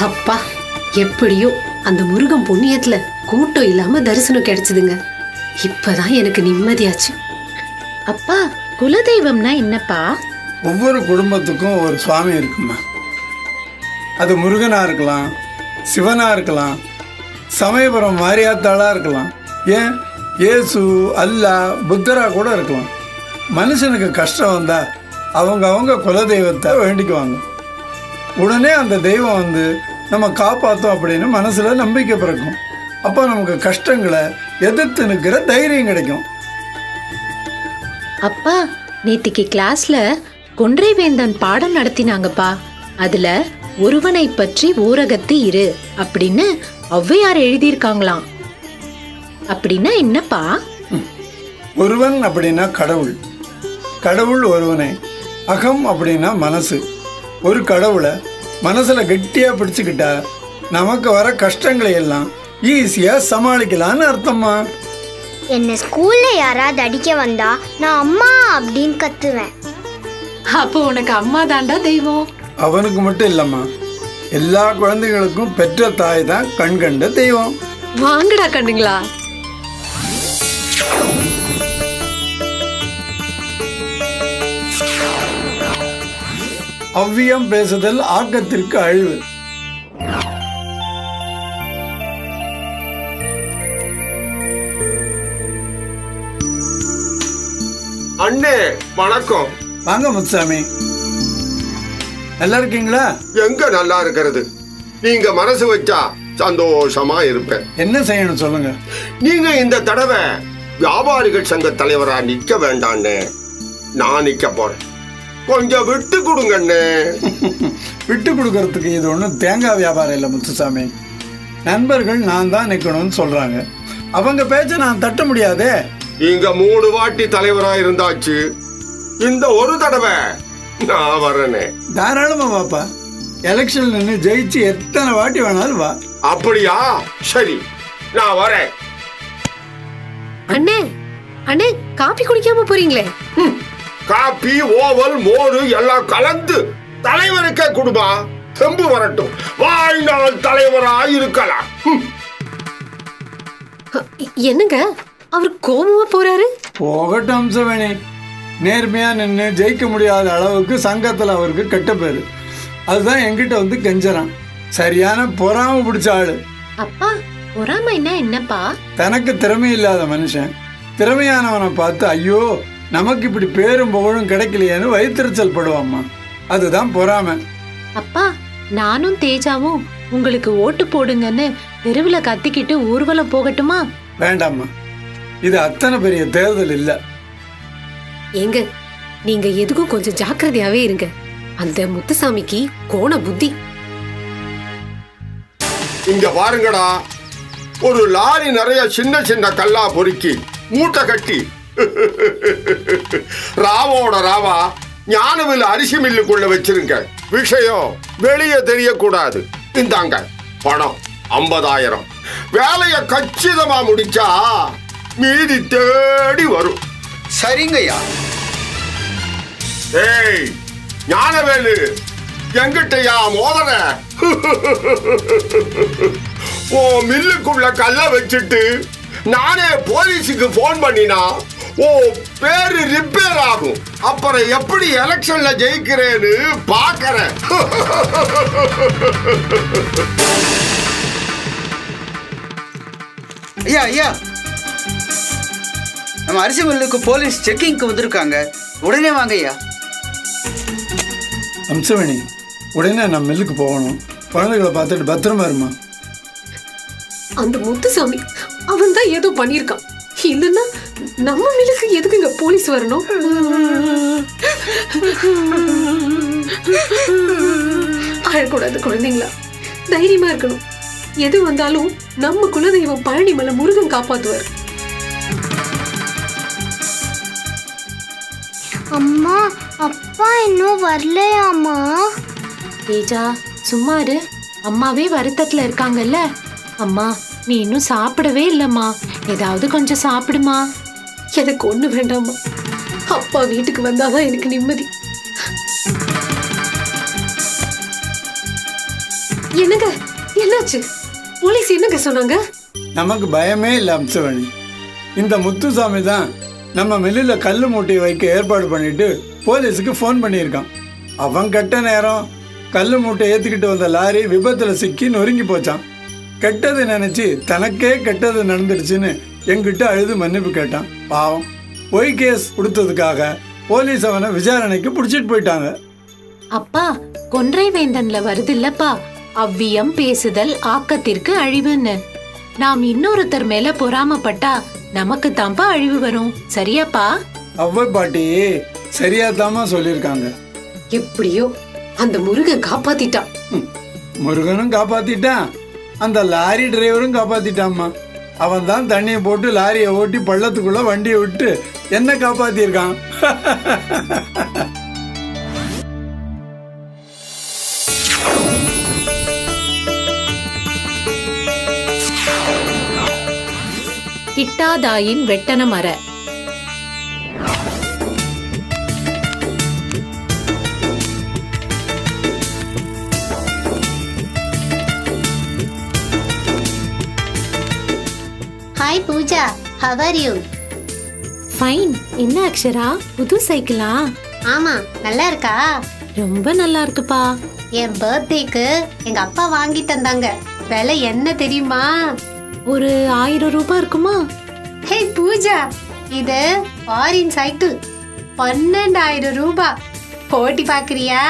அப்பா, எப்படியோ அந்த முருகன் புண்ணியத்துல கூட்டம் இல்லாம தரிசனம் கிடைச்சதுங்க. இப்பதான் எனக்கு நிம்மதியாச்சு. அப்பா, குலதெய்வம்னா என்னப்பா? ஒவ்வொரு குடும்பத்துக்கும் ஒரு சுவாமி இருக்குமா. அது முருகனா இருக்கலாம், சிவனா இருக்கலாம், சமயபுரம் மாரியாத்தாளா இருக்கலாம், ஏன் இயேசு, அல்லாஹ், புத்தரா கூட இருக்கலாம். மனுஷனுக்கு கஷ்டம் வந்தா அவங்க குலதெய்வத்தை வேண்டிக்குவாங்க. உடனே அந்த தெய்வம் வந்து நம்ம காப்பாற்றோம் அப்படின்னு மனசில் நம்பிக்கை பிறக்கும். அப்போ நமக்கு கஷ்டங்களை எதிர்த்து நிற்கிற தைரியம் கிடைக்கும். அப்பா, நேத்திக்கு கிளாஸ்ல கொன்றை வேந்தன் பாடம் நடத்தினாங்கப்பா. அதுல ஒருவனை பற்றி ஊரகத்து இரு அப்படின்னு ஔவையார் எழுதியிருக்காங்களாம். அப்படின்னா என்னப்பா? ஒருவன் அப்படின்னா கடவுள், கடவுள் ஒருவனை. அகம் அப்படின்னா மனசு. ஒரு கடவுளை மனசில் கெட்டியாக பிடிச்சிக்கிட்டா நமக்கு வர கஷ்டங்களை எல்லாம் ஈஸியாக சமாளிக்கலான்னு அர்த்தம்மா. என்ன ஸ்கூல்ல யாராவது அடிக்க வந்தா நான் அம்மா அப்படின்னு கத்துவேன். அப்போ உனக்கு அம்மா தாண்டா தெய்வம். அவனுக்கு மட்டும் இல்லம்மா, எல்லா குழந்தைகளுக்கும் பெற்ற தாய் தான் கண் கண்ட தெய்வம். வாங்கடா கண்ணுங்களா. அவ்வியம் பேசுதல் ஆக்கத்திற்கு அழிவு. அண்ணே வணக்கம். வாங்க முத்துசாமி, நல்லா இருக்கீங்களா? எங்க நல்லா இருக்கிறது, நீங்க மனசு வச்சா சந்தோஷமா இருப்பேன். என்ன செய்யணும் சொல்லுங்க. நீங்க இந்த தடவை வியாபாரிகள் சங்க தலைவரா நிக்க வேண்டான்னு நான் நிக்க போறேன். கொஞ்சம் விட்டு கொடுங்கண்ணே. விட்டு கொடுக்கறதுக்கு இது ஒன்றும் தேங்காய் வியாபாரம் இல்லை முத்துசாமி. நண்பர்கள் நான் தான் நிற்கணும்னு சொல்றாங்க, அவங்க பேச்ச நான் தட்ட முடியாதே. இங்க 3 வாட்டி தலைவரா இருந்தாச்சு, இந்த ஒரு தடவை நான் வரேனே. தாராளமா வாப்பா, எலெக்ஷன் நின்று ஜெயிச்சு எத்தனை வாட்டி வேணாலும் வா. அப்படியா? சரி, நான் வரேன். அண்ணே, அண்ணே, காபி குடிக்காம போறீங்களே? காப்பி, ஓவல், மோரு எல்லாம் கலந்து தலைவருக்கே குடுமா. தெம்பு வரட்டும், வாழ்நாள் தலைவரா இருக்கலாம். என்னங்க அவர் கோபமா போறாரு? போகட்டும் அம்சவேணி, நேர்மையா நின்று ஜெயிக்க முடியாத அளவுக்கு சங்கத்தில் அவருக்கு கெட்ட பேரு. அதுதான் என்கிட்ட வந்து கெஞ்சறான். சரியான பொறாம பிடிச்ச ஆளு. அப்பா, பொறாமைன்னா என்னப்பா? தனக்கு திறமை இல்லாத மனுஷன் திறமையானவனை பார்த்து ஐயோ நமக்கு இப்படி பேரும் புகழும் கிடைக்கலையேன்னு வயிற்றுச்சல் படுவாம்மா. அதுதான் பொறாமை. அப்பா, நானும் தேஜாவும் உங்களுக்கு ஓட்டு போடுங்கன்னு தெருவில் கத்திக்கிட்டு ஊர்வலம் போகட்டுமா? வேண்டாம்மா, இது அத்தனை பெரிய தேர்தல் இல்லை. ஏங்க, நீங்க எதுக்கும் கொஞ்சம் ஜாக்கிரதையாவே இருங்க. அந்த முத்துசாமிக்கு கோண புத்தி. இங்க பாருங்கடா, ஒரு லாரி நிறைய சின்ன சின்ன கல்லா பொறுக்கி மூட்டை கட்டி ராவோட ராவா ஞானவில் அரிசி மில்லுக்குள்ள வச்சிருங்க. விஷயம் வெளியே தெரியக்கூடாது. இந்தாங்க பணம் 50,000. வேலைய கச்சிதமா முடிச்சா மீதி தேடி வரும். சரிங்கய்யா. ஏய் ஞானவேலு, எங்கிட்டயா மோதன? ஓ மில்லுக்குள்ள கல்ல வச்சுட்டு நானே போலீஸுக்கு போன் பண்ணினா ஓ பேரு ரிப்பேர் ஆகும். அப்புறம் எப்படி எலெக்ஷன்ல ஜெயிக்கிறேன்னு பாக்குறேன். ஐயா ஐயா, நம்ம அரிசி மில்லுக்கு போலீஸ் செக்கிங்க்கு வந்திருக்காங்க, உடனே வாங்க ஐயா. அம்சவேணி, உடனே நான் மில்லுக்கு போகணும். குழந்தைகளை பார்த்துட்டு பத்திரமா இருமா. அந்த முத்துசாமி அவன் தான் ஏதோ பண்ணியிருக்கான். இல்லைன்னா நம்ம மில்லுக்கு எதுக்குங்க போலீஸ் வரணும்? அழக்கூடாது குழந்தைங்களா, தைரியமா இருக்கணும். எது வந்தாலும் நம்ம குலதெய்வம் பழனிமலை முருகன் காப்பாத்துவார். அம்மா, அப்பா இன்னும் வரலையாம்மா? தேஜா சும்மா இரு, அம்மாவே வருத்தத்துல இருக்காங்கல்ல. அம்மா நீ இன்னும் சாப்பிடவே இல்லம்மா, ஏதாவது கொஞ்சம் சாப்பிடுமா. எனக்கு ஒண்ணு வேண்டாமா, அப்பா வீட்டுக்கு வந்தாதான் எனக்கு நிம்மதி. என்னங்க என்னாச்சு? போலீஸ் என்னங்க சொன்னாங்க? நமக்கு பயமே இல்லை அம்சவேணி. இந்த முத்துசாமி தான் நம்ம மில்லில் கல் மூட்டையை வைக்க ஏற்பாடு பண்ணிட்டு போலீஸுக்கு ஃபோன் பண்ணியிருக்கான். அவன் கெட்ட நேரம் கல் மூட்டை ஏற்றிக்கிட்டு வந்த லாரி விபத்தில் சிக்கி நொறுங்கி போச்சான். கெட்டது நினச்சி தனக்கே கெட்டது நடந்துருச்சுன்னு எங்கிட்ட அழுது மன்னிப்பு கேட்டான். பாவம், பொய் கேஸ் கொடுத்ததுக்காக போலீஸ் அவனை விசாரணைக்கு பிடிச்சிட்டு போயிட்டாங்க. அப்பா, கொன்றை வேந்தன்ல வருது இல்லப்பா, அவ்வியம் பேசுதல் ஆக்கத்திற்கு அழிவுன்னு. நாம் இன்னொருத்தர் மேல பொறாமப்பட்டா நமக்கு தான்ப்பா அழிவு வரும். சரியாப்பா? அவ்வை பாட்டி சரியாதாமா சொல்லியிருக்காங்க. எப்படியோ அந்த முருகன் காப்பாத்திட்டான். முருகனும் காப்பாத்திட்டான், அந்த லாரி டிரைவரும் காப்பாத்திட்டாம்மா. அவன் தான் தண்ணியை போட்டு லாரியை ஓட்டி பள்ளத்துக்குள்ள வண்டியை விட்டு என்ன காப்பாத்திருக்கான். கிட்டாதாயின் வெட்டன மர. Hi Pooja, how are you? Fine. என்ன அக்ஷரா, புது சைக்கிளா? ஆமா, நல்லா இருக்கா? ரொம்ப நல்லா இருக்குப்பா. என் பர்த்டேக்கு எங்க அப்பா வாங்கி தந்தாங்க. விலை என்ன தெரியுமா? ஒரு 1000 ரூபாய் இருக்குமா? ஹே பூஜா, இது ஃபாரின் சைக்கிள், 12,000 ரூபாய். போட்டி பாக்குறியா?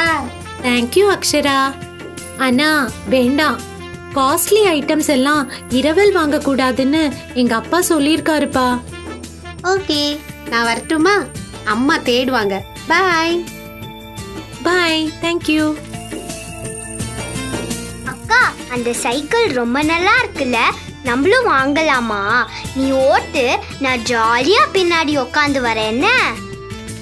தேங்க்யூ அக்ஷரா. அண்ணா வேண்டாம், காஸ்ட்லி ஐட்டம்ஸ் எல்லாம் இரவல் வாங்க கூடாதுன்னு எங்க அப்பா சொல்லியிருக்காருப்பா. ஓகே, நான் வரட்டுமா? அம்மா தேடுவாங்க. பாய். பாய். தேங்க்யூ. அக்கா, அந்த சைக்கிள் ரொம்ப நல்லா இருக்குல்ல, நம்மளும் வாங்கலாமா? நீ ஓட்டு, நான் ஜாலியா பின்னாடி உட்காந்து வரேன். என்ன?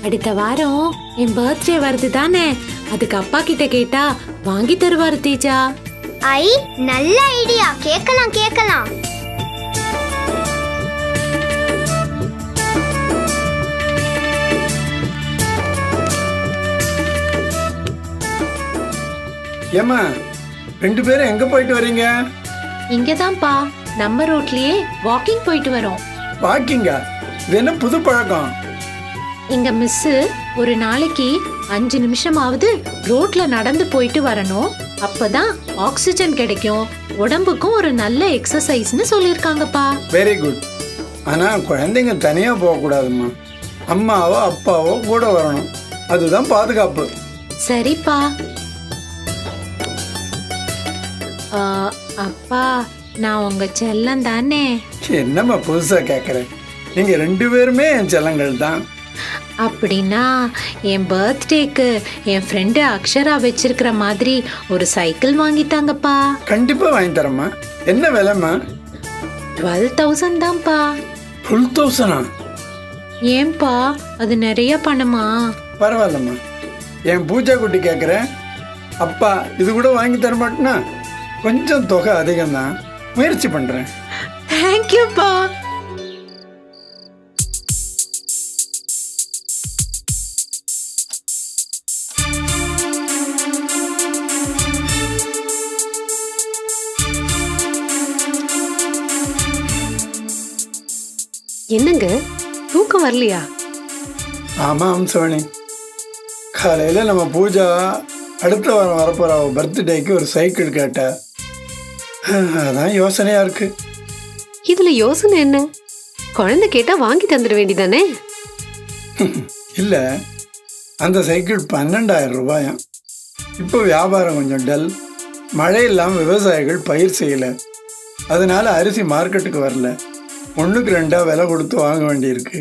அடுத்த வாரம் என் பர்த்டே வருது தானே, அதுக்கு அப்பா கிட்ட கேட்டா வாங்கி தருவாரு தேஜா. ஐ, நல்ல ஐடியா. கேட்கலாம் கேட்கலாம். ஏம்மா, 2 பேரும் எங்க போயிட்டு வரீங்க? இங்கதான்ப்பா, நம்ம ரோட்லயே வாக்கிங் போயிட்டு வரோம். வாக்கிங்கா? இது என்ன புது பழக்கம்? எங்க மிஸ் ஒரு நாளைக்கு 5 நிமிஷமாவது ரோட்ல நடந்து போயிட்டு வரணும், அப்பதான் ஆக்சிஜன் கிடைக்கும், உடம்புக்கும் ஒரு நல்ல எக்ஸசைஸ்னு சொல்லிருக்காங்கப்பா. Very good. ஆனா குழந்தைங்க தனியா போகக்கூடாதும்மா, அம்மாவோ அப்பாவோ கூட வரணும், அதுதான் பாதுகாப்பு. சரிப்பா. அப்பா, நான் உங்க செல்லம் தானே? என்னம்மா புதுசா கேட்குறேன்? நீங்க 2 பேருமே என் செல்லங்கள் தான். அப்படின்னா என் பர்த்டேக்கு என் ஃப்ரெண்டு அக்ஷரா வச்சிருக்கிற மாதிரி ஒரு சைக்கிள் வாங்கித்தாங்கப்பா. கண்டிப்பா வாங்கி தரேம்மா. என்ன விலைம்மா? 12,000 தான்ப்பா. 12,000? ஏன்பா, அது நிறைய பணமா? பரவாயில்லம்மா, என் பூஜா குட்டி கேட்குறேன். அப்பா இது கூட வாங்கி தர மாட்டேன்னா? கொஞ்சம் தொகை அதிகம்தான், முயற்சி பண்றேன். தேங்க்யூப்பா. என்னங்க தூக்கம் வரலையா? ஆமாம் அம்சவணி, காலையில் நம்ம பூஜா அடுத்த வாரம் வரப்போகிற அவள் பர்த்டேக்கு ஒரு சைக்கிள் கேட்டா. அதான் யோசனையாக இருக்கு. இதுல யோசனை என்ன? குழந்தை கேட்டா வாங்கி தந்துட வேண்டிதானே? இல்லை, அந்த சைக்கிள் 12,000 ரூபாயாம். இப்போ வியாபாரம் கொஞ்சம் டல், மழை இல்லாமல் விவசாயிகள் பயிர் செய்யலை, அதனால அரிசி மார்க்கெட்டுக்கு வரல. 1க்கு 2 விலை கொடுத்து வாங்க வேண்டியிருக்கு.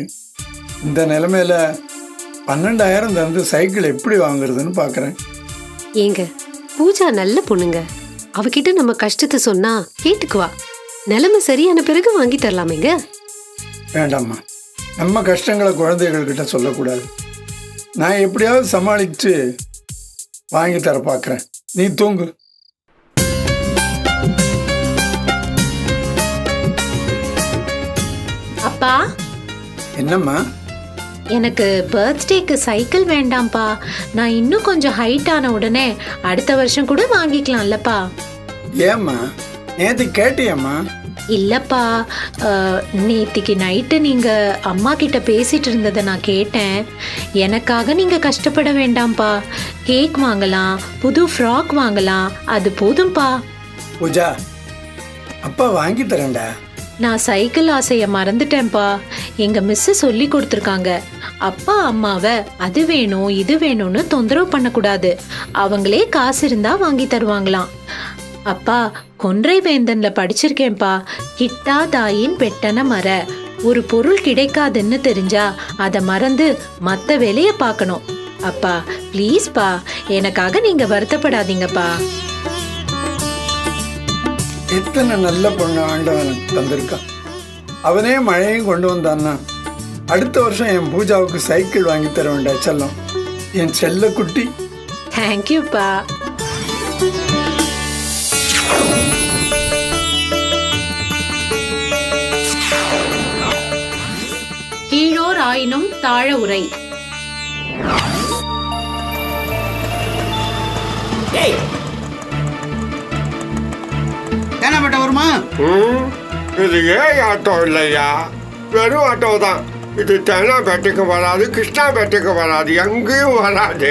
இந்த நிலைமையில 12,000 தந்து சைக்கிள் எப்படி வாங்குறதுன்னு பார்க்குறேன். ஏங்க, பூஜா நல்ல பொண்ணுங்க. அவகிட்ட நம்ம கஷ்டத்தை சொன்னா கேட்டுக்குவா. நிலைமை சரியான பிறகு வாங்கி தரலாமேங்க. வேண்டாம்மா, நம்ம கஷ்டங்களை குழந்தைகள்கிட்ட சொல்லக்கூடாது. நான் எப்படியாவது சமாளித்து வாங்கி தர பார்க்குறேன். நீ தூங்கு. அப்பா, என்னம்மா? எனக்கு பர்த்டேக்கு சைக்கிள் வேண்டாம்ப்பா. நான் இன்னும் கொஞ்சம் ஹைட் ஆன உடனே அடுத்த வருஷம் கூட வாங்கிக்கலாம்லப்பா. ஏம்மா, நேற்று கேட்டியம்மா? இல்லப்பா, நேத்திக்கு நைட்டு நீங்க அம்மா கிட்ட பேசிட்டு இருந்ததை நான் கேட்டேன். எனக்காக நீங்க கஷ்டப்பட வேண்டாம்ப்பா. கேக் வாங்கலாம், புது ஃப்ராக் வாங்கலாம், அது போதும்பா. பூஜா, அப்பா வாங்கி தரேன்டா. நான் சைக்கிள் ஆசைய மறந்துட்டேன்ப்பா. எங்க மிஸ் சொல்லி கொடுத்துருக்காங்க, அப்பா அம்மாவை அது வேணும் இது வேணும்னு தொந்தரவு பண்ணக்கூடாது, அவங்களே காசு இருந்தா வாங்கி தருவாங்களாம். அப்பா, கொன்றை வேந்தன்ல படிச்சிருக்கேன்ப்பா. கிட்டாதாயின் பெட்டன மர, ஒரு பொருள் கிடைக்காதுன்னு தெரிஞ்சா அதை மறந்து மற்ற வேலையை பார்க்கணும். அப்பா ப்ளீஸ்ப்பா, எனக்காக நீங்க வருத்தப்படாதீங்கப்பா. எத்தனை நல்ல பொண்ணு ஆண்டவன் தந்திருக்கான். அவனே மழையும் கொண்டு வந்தான்னா அடுத்த வருஷம் என் பூஜாவுக்கு சைக்கிள் வாங்கி தர வேண்டிய செல்லம், என் செல்ல குட்டி. தேங்க்யூப்பா. கீழோர் ஆயினும் தாழ உரை. தேனாம்பேட்டை வருமா? இது ஏன் ஆட்டோ இல்லையா? வெறும் ஆட்டோ தான். இது தேனாம்பேட்டைக்கு வராது, கிருஷ்ணாபேட்டைக்கு வராது, எங்கேயும் வராது.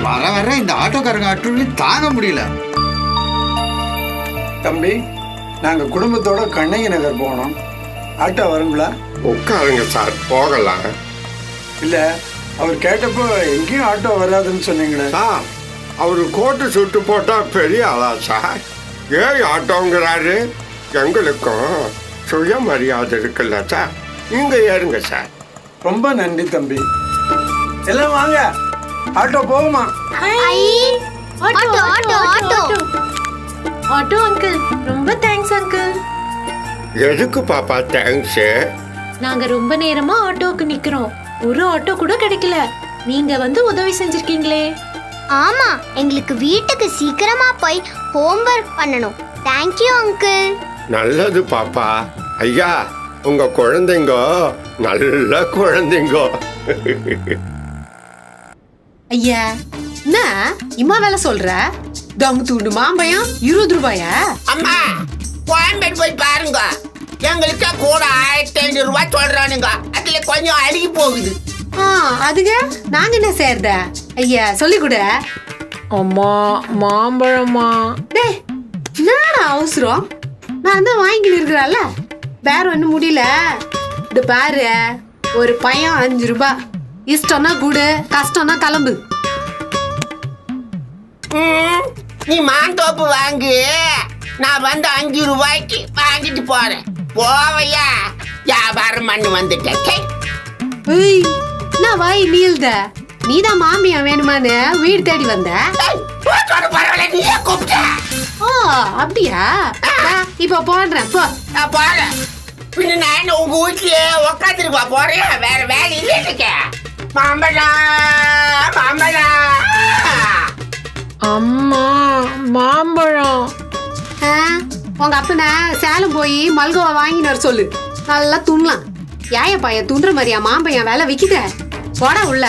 வர வர இந்த ஆட்டோக்காரங்க அட்டுழி தாங்க முடியல. தம்பி, நாங்கள் குடும்பத்தோட கண்ணகி நகர் போனோம். ஆட்டோ வருங்களா? உட்காருங்க சார், போகலாம். இல்லை, அவர் கேட்டப்போ எங்கேயும் ஆட்டோ வராதுன்னு சொன்னீங்களே. சார், அவரு கோட்டு சுட்டு போட்டா பெரிய ஆளா சார்? ஏன் ஆட்டோங்கிறாரு? எங்களுக்கும் சுயமரியாதை இருக்குல்ல சார். நீங்க ஏறுங்க சார். ரொம்ப நன்றி தம்பி. எல்லாம் வாங்க, ஆட்டோ போகுமா? Auto auto auto. Auto uncle, ரொம்ப தேங்க்ஸ் அங்கிள். எதுக்கு பாப்பா தேங்க்ஸ்? நாங்க ரொம்ப நேரமா ஆட்டோக்கு நிக்கிறோம், ஒரு ஆட்டோ கூட கிடைக்கல. நீங்க வந்து உதவி செஞ்சிருக்கீங்களே. ஆமா, எங்களுக்கு வீட்டுக்கு சீக்கிரமா போய் ஹோம்வொர்க் பண்ணணும். Thank you uncle. நல்லது பாப்பா. ஐயா, உங்க குழந்தைங்கோ நல்ல குழந்தைங்கோ. ஐயா, என்ன இம்மா வேலை சொல்ற? தங்கு தூண்டு மாம்பழம் 20 ரூபாயா? அம்மா, கோயம்பேடு போய் பாருங்க. எங்களுக்கு கூட 1500 ரூபாய் சொல்றானுங்க. அதுல கொஞ்சம் அழுகி போகுது. அதுங்க நாங்க என்ன செய்யறத? ஐயா சொல்லி கொடு. அம்மா, மாம்பழமா? டேய், என்னடா அவசரம்? நான் தான் வாங்கிட்டு இருக்கிறான்ல, வேற ஒன்றும் முடியல. இது பாரு, ஒரு பையன் 5 ரூபாய். இஷ்டம்னா கூடு, கஷ்டம்னா கிளம்பு. நீ மாந்தோப்பு வாங்கு, நான் வந்து 5 ரூபாய்க்கு வாங்கிட்டு போறேன். போவையா, வியாபாரம் பண்ணி வந்துட்டேன். நான் வாய் நீள்த, நீதான் மாமியா வேணுமான்னு வீடு தேடி வந்த. பரவாயில்ல, நீயே கூப்பிட்ட. ஓ அப்படியா? இப்ப போடுறேன், போ. நான் போறேன். பின்ன நான் உங்க வீட்லயே உக்காந்துருப்பா போறேன். வேற வேலை இல்லை எனக்கு. மாம்பழம் மாம்பழம். அம்மா, மாம்பழம். உங்க அப்பனை சேலம் போய் மல்கோவா வாங்கின்னு வர சொல்லு, நல்லா துண்ணலாம். ஏய பையன் துண்டுற மாதிரியா மாம்பையன் வேலை விக்குத? போடா உள்ள.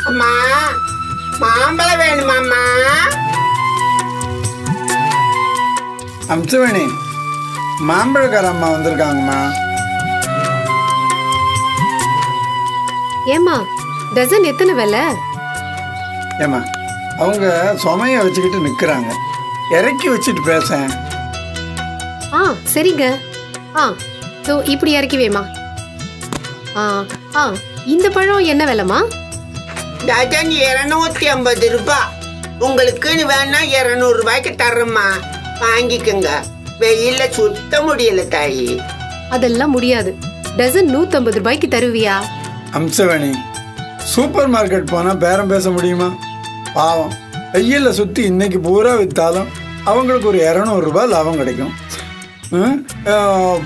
அம்மா, மாம்பழம் வேணுமாம்மா? அம்சவேணி, மாம்பழக்கார அம்மா வந்திருக்காங்கம்மா. ஏம்மா டசன் எத்தனை விலை? ஏம்மா அவங்க சுமையை வச்சுக்கிட்டு நிற்கிறாங்க, இறக்கி வச்சுட்டு பேசேன். ஆ சரிங்க. ஆ ஸோ இப்படி இறக்கி வேமா. ஆ ஆ இந்த பழம் என்ன விலைமா? டஜன் 250 ரூபாய். உங்களுக்குன்னு வேணா 200 ரூபாய்க்கு தர்றேம்மா, வாங்கிக்கோங்க. வெயில்ல சுத்த முடியல தாயி. அதெல்லாம் முடியாது. டசன் 150 ரூபாய்க்கு தருவியா? அம்சவேணி, சூப்பர் மார்க்கெட் போனால் பேரம் பேச முடியுமா? பாவம், வெயிலில் சுற்றி இன்னைக்கு பூரா விற்றாலும் அவங்களுக்கு ஒரு 200 ரூபாய் லாபம் கிடைக்கும்.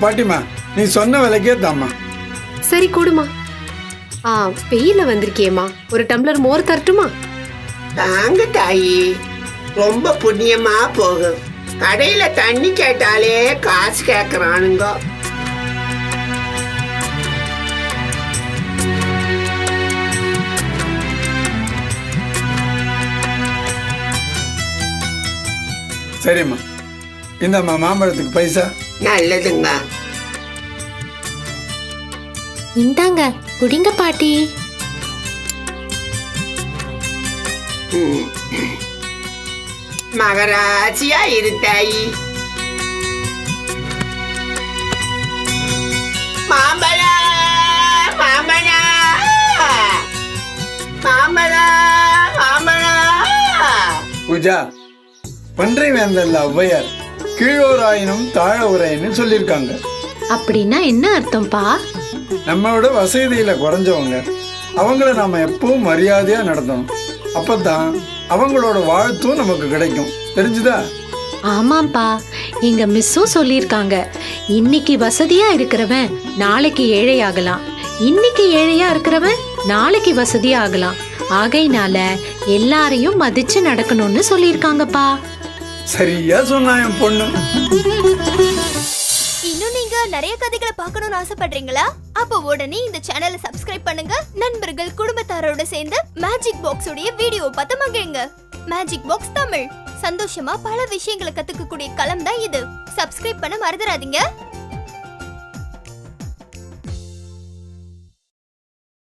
பாட்டிமா, நீ சொன்ன விலைக்கே தாம்மா. சரி கொடுமா. ஆ வெயில வந்திருக்கியேம்மா, ஒரு டம்ளர் மோர் தரட்டுமா? தாங்க தாயி, ரொம்ப புண்ணியமா போகும். கடையில தண்ணி கேட்டாலே காசு கேக்குறானுங்க. சரிம்மா, இந்தம்மா மாம்பழத்துக்கு பைசா. நல்லதுங்க. இந்தாங்க குடிங்க பாட்டி. மகராட்சியா இரு தாயி. மாம்பழா மாம்பழா மாம்பழா மாம்பழா. பூஜா, ஒன்றை வேந்தல்ல ஔவையார் கீழோராயினும் தாழ உரையின்னு சொல்லியிருக்காங்க. அப்படின்னா என்ன அர்த்தம்ப்பா? நம்மளோட வசதியில குறைஞ்சவங்க அவங்கள நாம எப்பவும் மரியாதையா நடத்தணும். அப்பதான் அவங்களோட வாழ்த்தும் நமக்கு கிடைக்கும். தெரிஞ்சுதா? ஆமாப்பா, எங்க மிஸ்ஸும் சொல்லியிருக்காங்க, இன்னைக்கு வசதியா இருக்கிறவன் நாளைக்கு ஏழையாகலாம், இன்னைக்கு ஏழையா இருக்கிறவன் நாளைக்கு வசதியா ஆகலாம். ஆகையினால எல்லாரையும் மதிச்சு நடக்கணும்னு சொல்லியிருக்காங்கப்பா. சரியா சொன்னா என் பொண்ணு. இன்னும் நீங்க நிறைய கதைகளை பார்க்கணும்னு ஆசைப்படுறீங்களா? அப்போ உடனே இந்த சேனலை சப்ஸ்கிரைப் பண்ணுங்க. நண்பர்கள் குடும்பத்தாரோட சேர்ந்து மேஜிக் பாக்ஸ் உடைய வீடியோ பார்த்து மகிழுங்க. மேஜிக் பாக்ஸ் தமிழ், சந்தோஷமா பல விஷயங்களை கத்துக்கக்கூடிய களம் தான் இது. சப்ஸ்கிரைப் பண்ண மறந்துடாதீங்க.